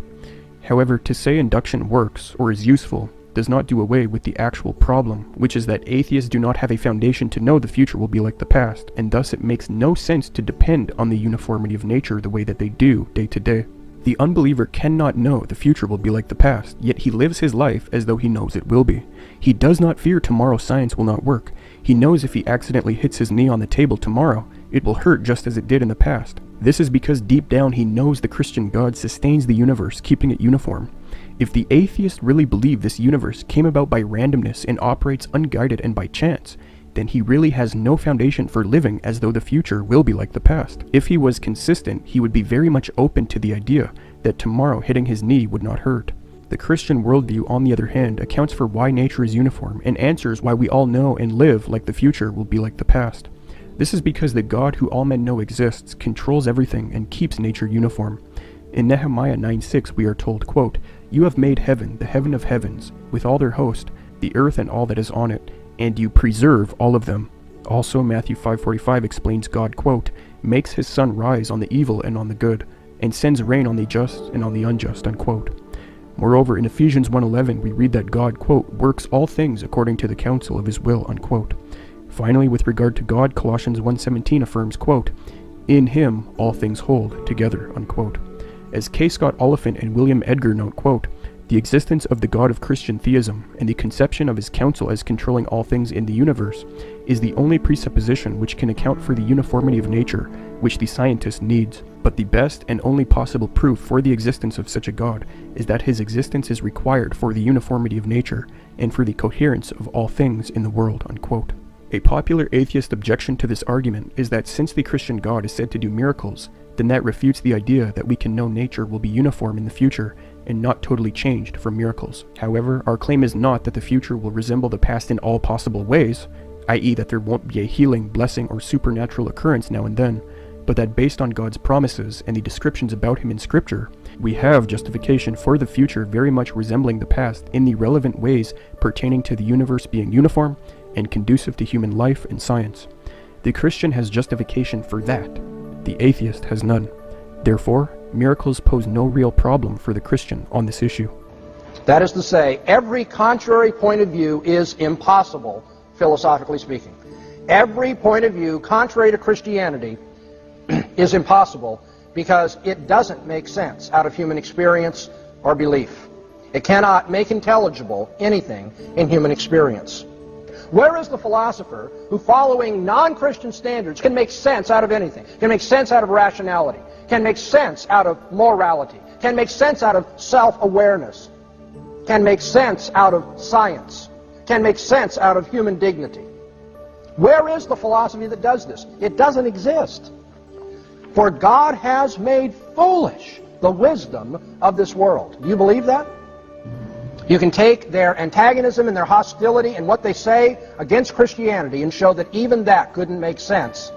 However, to say induction works or is useful does not do away with the actual problem, which is that atheists do not have a foundation to know the future will be like the past, and thus it makes no sense to depend on the uniformity of nature the way that they do day to day. The unbeliever cannot know the future will be like the past, yet he lives his life as though he knows it will be. He does not fear tomorrow science will not work. He knows if he accidentally hits his knee on the table tomorrow, it will hurt just as it did in the past. This is because deep down he knows the Christian God sustains the universe, keeping it uniform. If the atheist really believed this universe came about by randomness and operates unguided and by chance, then he really has no foundation for living as though the future will be like the past. If he was consistent, he would be very much open to the idea that tomorrow hitting his knee would not hurt. The Christian worldview, on the other hand, accounts for why nature is uniform and answers why we all know and live like the future will be like the past. This is because the God who all men know exists controls everything and keeps nature uniform. In Nehemiah 9:6 we are told, quote, "You have made heaven, the heaven of heavens, with all their host, the earth and all that is on it, and you preserve all of them." Also Matthew 5:45 explains God, quote, "makes his sun rise on the evil and on the good, and sends rain on the just and on the unjust," unquote. Moreover, in Ephesians 1:11 we read that God, quote, "works all things according to the counsel of his will," unquote. Finally, with regard to God, Colossians 1:17 affirms, quote, "in him all things hold together," unquote. As K. Scott Oliphant and William Edgar note, quote, The existence of the God of Christian theism and the conception of his counsel as controlling all things in the universe is the only presupposition which can account for the uniformity of nature which the scientist needs. But the best and only possible proof for the existence of such a God is that his existence is required for the uniformity of nature and for the coherence of all things in the world." Unquote. A popular atheist objection to this argument is that since the Christian God is said to do miracles, then that refutes the idea that we can know nature will be uniform in the future and not totally changed from miracles. However, our claim is not that the future will resemble the past in all possible ways, i.e. that there won't be a healing, blessing, or supernatural occurrence now and then, but that based on God's promises and the descriptions about him in Scripture, we have justification for the future very much resembling the past in the relevant ways pertaining to the universe being uniform and conducive to human life and science. The Christian has justification for that. The atheist has none. Therefore, miracles pose no real problem for the Christian on this issue. That is to say, every contrary point of view is impossible, philosophically speaking. Every point of view contrary to Christianity is impossible because it doesn't make sense out of human experience or belief. It cannot make intelligible anything in human experience. Where is the philosopher who, following non-Christian standards, can make sense out of anything, can make sense out of rationality, can make sense out of morality, can make sense out of self-awareness, can make sense out of science, can make sense out of human dignity? Where is the philosophy that does this? It doesn't exist. For God has made foolish the wisdom of this world. Do you believe that? You can take their antagonism and their hostility and what they say against Christianity and show that even that couldn't make sense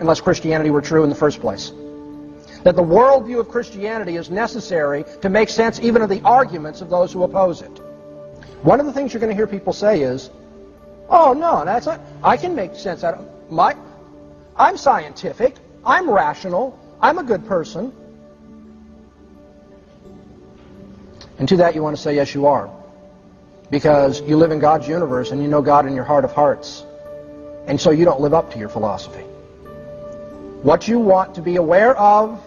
unless Christianity were true in the first place. That the worldview of Christianity is necessary to make sense even of the arguments of those who oppose it. One of the things you're going to hear people say is, "Oh no, that's not, I can make sense out of I'm scientific, I'm rational, I'm a good person." And to that you want to say, yes, you are. Because you live in God's universe and you know God in your heart of hearts. And so you don't live up to your philosophy. What you want to be aware of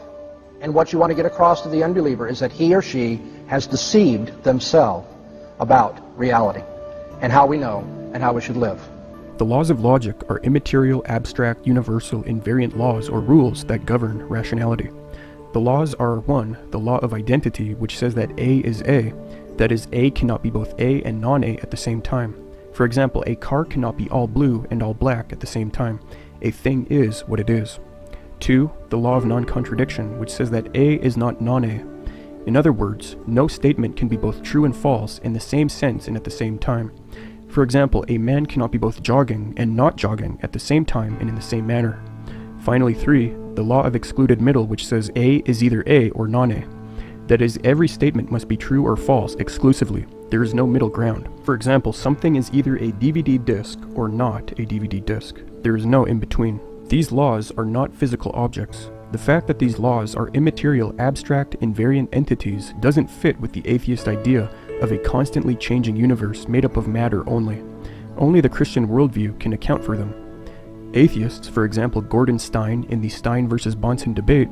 and what you want to get across to the unbeliever is that he or she has deceived themselves about reality and how we know and how we should live. The laws of logic are immaterial, abstract, universal, invariant laws or rules that govern rationality. The laws are 1. The law of identity, which says that A is A, that is, A cannot be both A and non-A at the same time. For example, a car cannot be all blue and all black at the same time. A thing is what it is. 2. The law of non-contradiction, which says that A is not non-A. In other words, no statement can be both true and false in the same sense and at the same time. For example, a man cannot be both jogging and not jogging at the same time and in the same manner. Finally, 3. The law of excluded middle, which says A is either A or non-A. That is, every statement must be true or false exclusively. There is no middle ground. For example, something is either a DVD disc or not a DVD disc. There is no in-between. These laws are not physical objects. The fact that these laws are immaterial, abstract, invariant entities doesn't fit with the atheist idea of a constantly changing universe made up of matter only. Only the Christian worldview can account for them. Atheists, for example Gordon Stein in the Stein versus Bonson debate,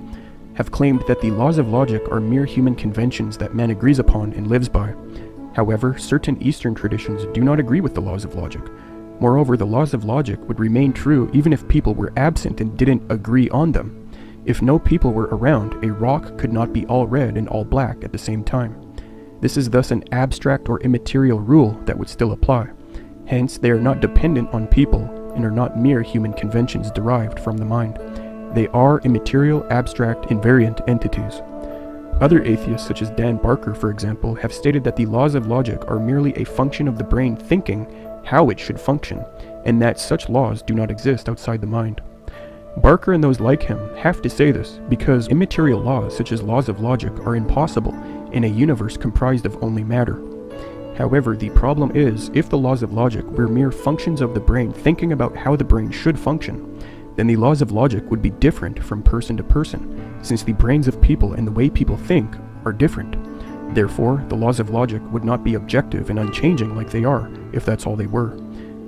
have claimed that the laws of logic are mere human conventions that man agrees upon and lives by. However, certain Eastern traditions do not agree with the laws of logic. Moreover, the laws of logic would remain true even if people were absent and didn't agree on them. If no people were around, a rock could not be all red and all black at the same time. This is thus an abstract or immaterial rule that would still apply. Hence, they are not dependent on people and are not mere human conventions derived from the mind. They are immaterial, abstract, invariant entities. Other atheists, such as Dan Barker, for example, have stated that the laws of logic are merely a function of the brain thinking how it should function, and that such laws do not exist outside the mind. Barker and those like him have to say this because immaterial laws, such as laws of logic, are impossible in a universe comprised of only matter. However, the problem is, if the laws of logic were mere functions of the brain thinking about how the brain should function, then the laws of logic would be different from person to person, since the brains of people and the way people think are different. Therefore, the laws of logic would not be objective and unchanging like they are, if that's all they were.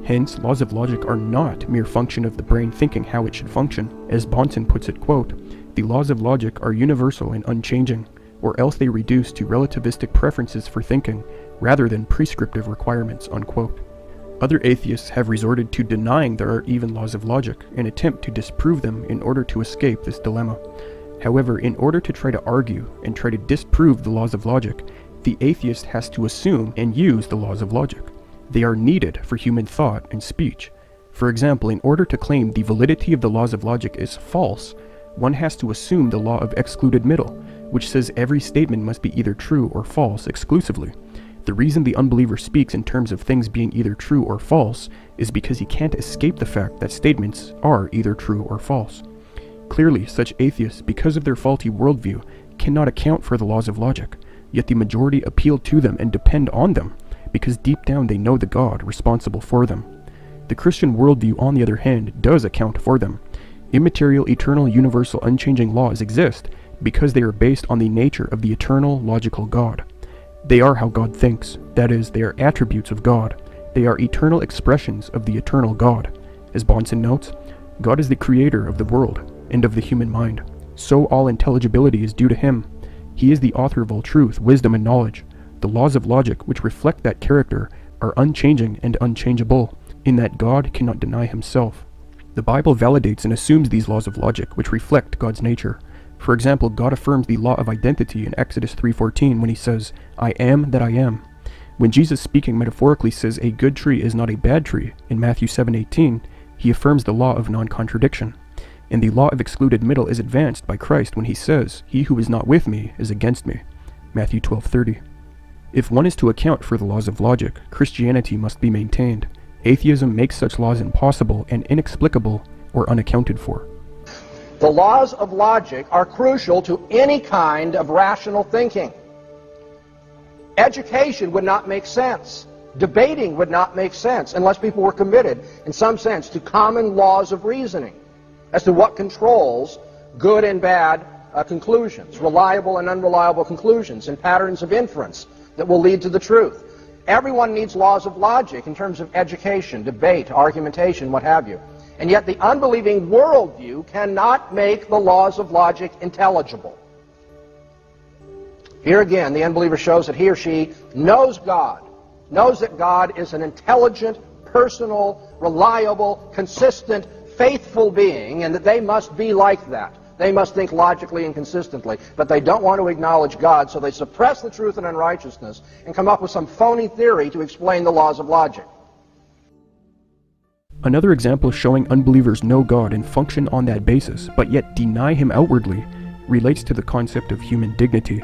Hence, laws of logic are not mere function of the brain thinking how it should function. As Bonson puts it, quote, "The laws of logic are universal and unchanging. or else they reduce to relativistic preferences for thinking rather than prescriptive requirements, unquote. Other atheists have resorted to denying there are even laws of logic, an attempt to disprove them in order to escape this dilemma. However, in order to try to argue and try to disprove the laws of logic, the atheist has to assume and use the laws of logic. They are needed for human thought and speech. For example, in order to claim the validity of the laws of logic is false, one has to assume the law of excluded middle, which says every statement must be either true or false exclusively. The reason the unbeliever speaks in terms of things being either true or false is because he can't escape the fact that statements are either true or false. Clearly, such atheists, because of their faulty worldview, cannot account for the laws of logic, yet the majority appeal to them and depend on them, because deep down they know the God responsible for them. The Christian worldview, on the other hand, does account for them. Immaterial, eternal, universal, unchanging laws exist because they are based on the nature of the eternal, logical God. They are how God thinks, that is, they are attributes of God. They are eternal expressions of the eternal God. As Thompson notes, God is the creator of the world and of the human mind, so all intelligibility is due to him. He is the author of all truth, wisdom, and knowledge. The laws of logic which reflect that character are unchanging and unchangeable, in that God cannot deny himself. The Bible validates and assumes these laws of logic which reflect God's nature. For example, God affirms the law of identity in Exodus 3:14 when he says, "I am that I am." When Jesus, speaking metaphorically, says a good tree is not a bad tree in Matthew 7:18, he affirms the law of non-contradiction. And the law of excluded middle is advanced by Christ when he says, "He who is not with me is against me." Matthew 12:30. If one is to account for the laws of logic, Christianity must be maintained. Atheism makes such laws impossible and inexplicable or unaccounted for. The laws of logic are crucial to any kind of rational thinking. Education would not make sense. Debating would not make sense unless people were committed, in some sense, to common laws of reasoning as to what controls good and bad conclusions, reliable and unreliable conclusions, and patterns of inference that will lead to the truth. Everyone needs laws of logic in terms of education, debate, argumentation, what have you. And yet the unbelieving worldview cannot make the laws of logic intelligible. Here again, the unbeliever shows that he or she knows God, knows that God is an intelligent, personal, reliable, consistent, faithful being, and that they must be like that. They must think logically and consistently, but they don't want to acknowledge God, so they suppress the truth and unrighteousness and come up with some phony theory to explain the laws of logic. Another example showing unbelievers know God and function on that basis, but yet deny him outwardly, relates to the concept of human dignity.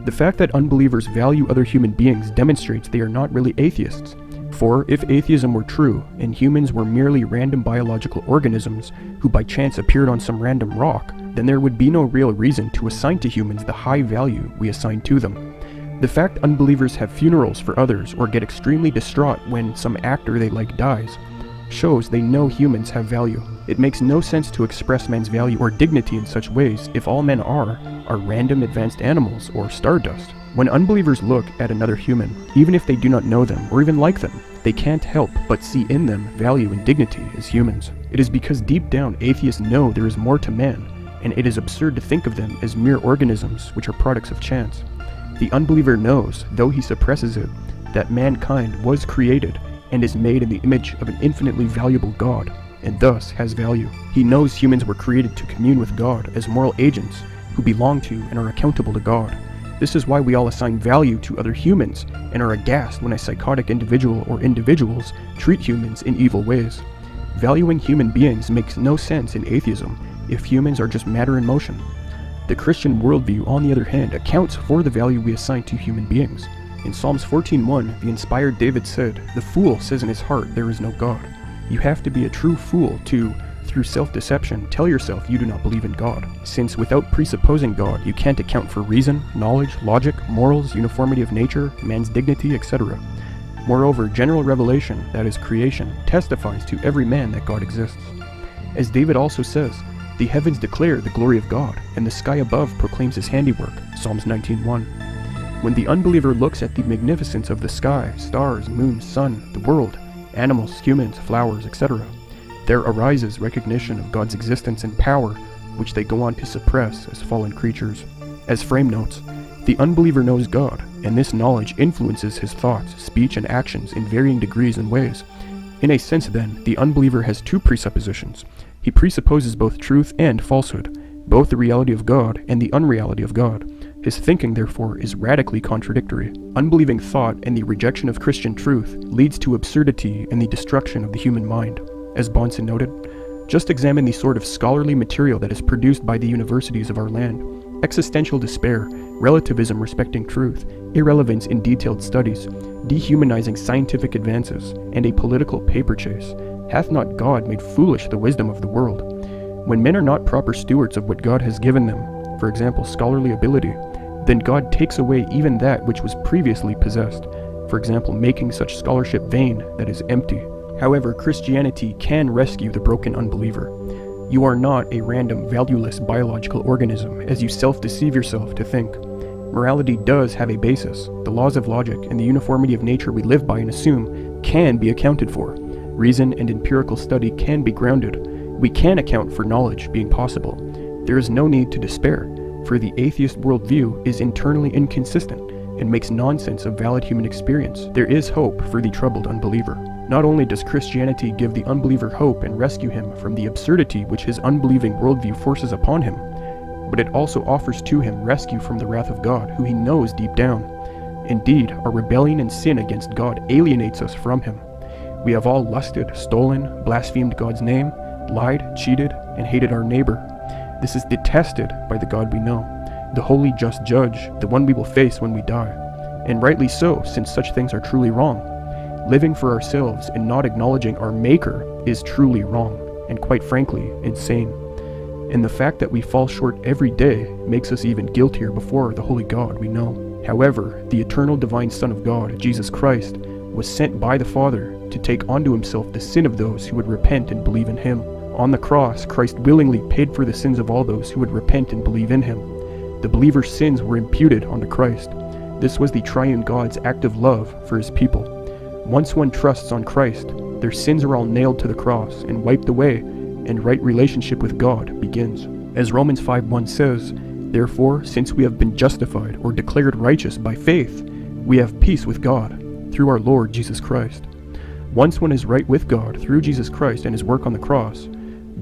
The fact that unbelievers value other human beings demonstrates they are not really atheists. For if atheism were true, and humans were merely random biological organisms who by chance appeared on some random rock, then there would be no real reason to assign to humans the high value we assign to them. The fact unbelievers have funerals for others or get extremely distraught when some actor they like dies shows they know humans have value. It makes no sense to express man's value or dignity in such ways if all men are random advanced animals or stardust. When unbelievers look at another human, even if they do not know them or even like them, they can't help but see in them value and dignity as humans. It is because deep down atheists know there is more to man, and it is absurd to think of them as mere organisms which are products of chance. The unbeliever knows, though he suppresses it, that mankind was created and is made in the image of an infinitely valuable God, and thus has value. He knows humans were created to commune with God as moral agents who belong to and are accountable to God. This is why we all assign value to other humans and are aghast when a psychotic individual or individuals treat humans in evil ways. Valuing human beings makes no sense in atheism if humans are just matter in motion. The Christian worldview, on the other hand, accounts for the value we assign to human beings. In Psalms 14:1, the inspired David said, "The fool says in his heart, there is no God." You have to be a true fool to, through self-deception, tell yourself you do not believe in God, since without presupposing God, you can't account for reason, knowledge, logic, morals, uniformity of nature, man's dignity, etc. Moreover, general revelation, that is creation, testifies to every man that God exists. As David also says, "The heavens declare the glory of God, and the sky above proclaims his handiwork," Psalms 19:1. When the unbeliever looks at the magnificence of the sky, stars, moon, sun, the world, animals, humans, flowers, etc., there arises recognition of God's existence and power, which they go on to suppress as fallen creatures. As Frame notes, the unbeliever knows God, and this knowledge influences his thoughts, speech, and actions in varying degrees and ways. In a sense, then, the unbeliever has two presuppositions. He presupposes both truth and falsehood, both the reality of God and the unreality of God. His thinking, therefore, is radically contradictory. Unbelieving thought and the rejection of Christian truth leads to absurdity and the destruction of the human mind. As Thompson noted, just examine the sort of scholarly material that is produced by the universities of our land. Existential despair, relativism respecting truth, irrelevance in detailed studies, dehumanizing scientific advances, and a political paper chase. Hath not God made foolish the wisdom of the world? When men are not proper stewards of what God has given them, for example, scholarly ability, then God takes away even that which was previously possessed, for example, making such scholarship vain, that is empty. However, Christianity can rescue the broken unbeliever. You are not a random, valueless biological organism, as you self-deceive yourself to think. Morality does have a basis. The laws of logic and the uniformity of nature we live by and assume can be accounted for. Reason and empirical study can be grounded. We can account for knowledge being possible. There is no need to despair, for the atheist worldview is internally inconsistent and makes nonsense of valid human experience. There is hope for the troubled unbeliever. Not only does Christianity give the unbeliever hope and rescue him from the absurdity which his unbelieving worldview forces upon him, but it also offers to him rescue from the wrath of God, who he knows deep down. Indeed, our rebellion and sin against God alienates us from him. We have all lusted, stolen, blasphemed God's name, lied, cheated, and hated our neighbor. This is detested by the God we know, the holy just judge, the one we will face when we die. And rightly so, since such things are truly wrong. Living for ourselves and not acknowledging our Maker is truly wrong, and quite frankly, insane. And the fact that we fall short every day makes us even guiltier before the holy God we know. However, the eternal divine Son of God, Jesus Christ, was sent by the Father to take onto himself the sin of those who would repent and believe in him. On the cross, Christ willingly paid for the sins of all those who would repent and believe in him. The believer's sins were imputed onto Christ. This was the triune God's act of love for his people. Once one trusts on Christ, their sins are all nailed to the cross and wiped away, and right relationship with God begins. As Romans 5:1 says, "Therefore, since we have been justified or declared righteous by faith, we have peace with God through our Lord Jesus Christ." Once one is right with God through Jesus Christ and his work on the cross,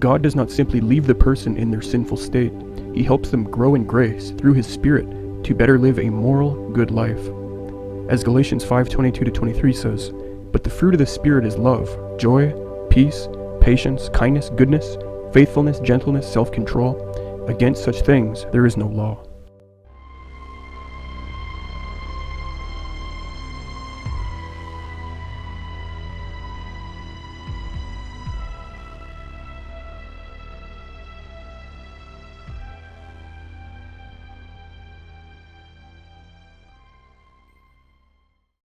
God does not simply leave the person in their sinful state. He helps them grow in grace through his Spirit to better live a moral, good life. As Galatians 5:22-23 says, "But the fruit of the Spirit is love, joy, peace, patience, kindness, goodness, faithfulness, gentleness, self-control. Against such things there is no law."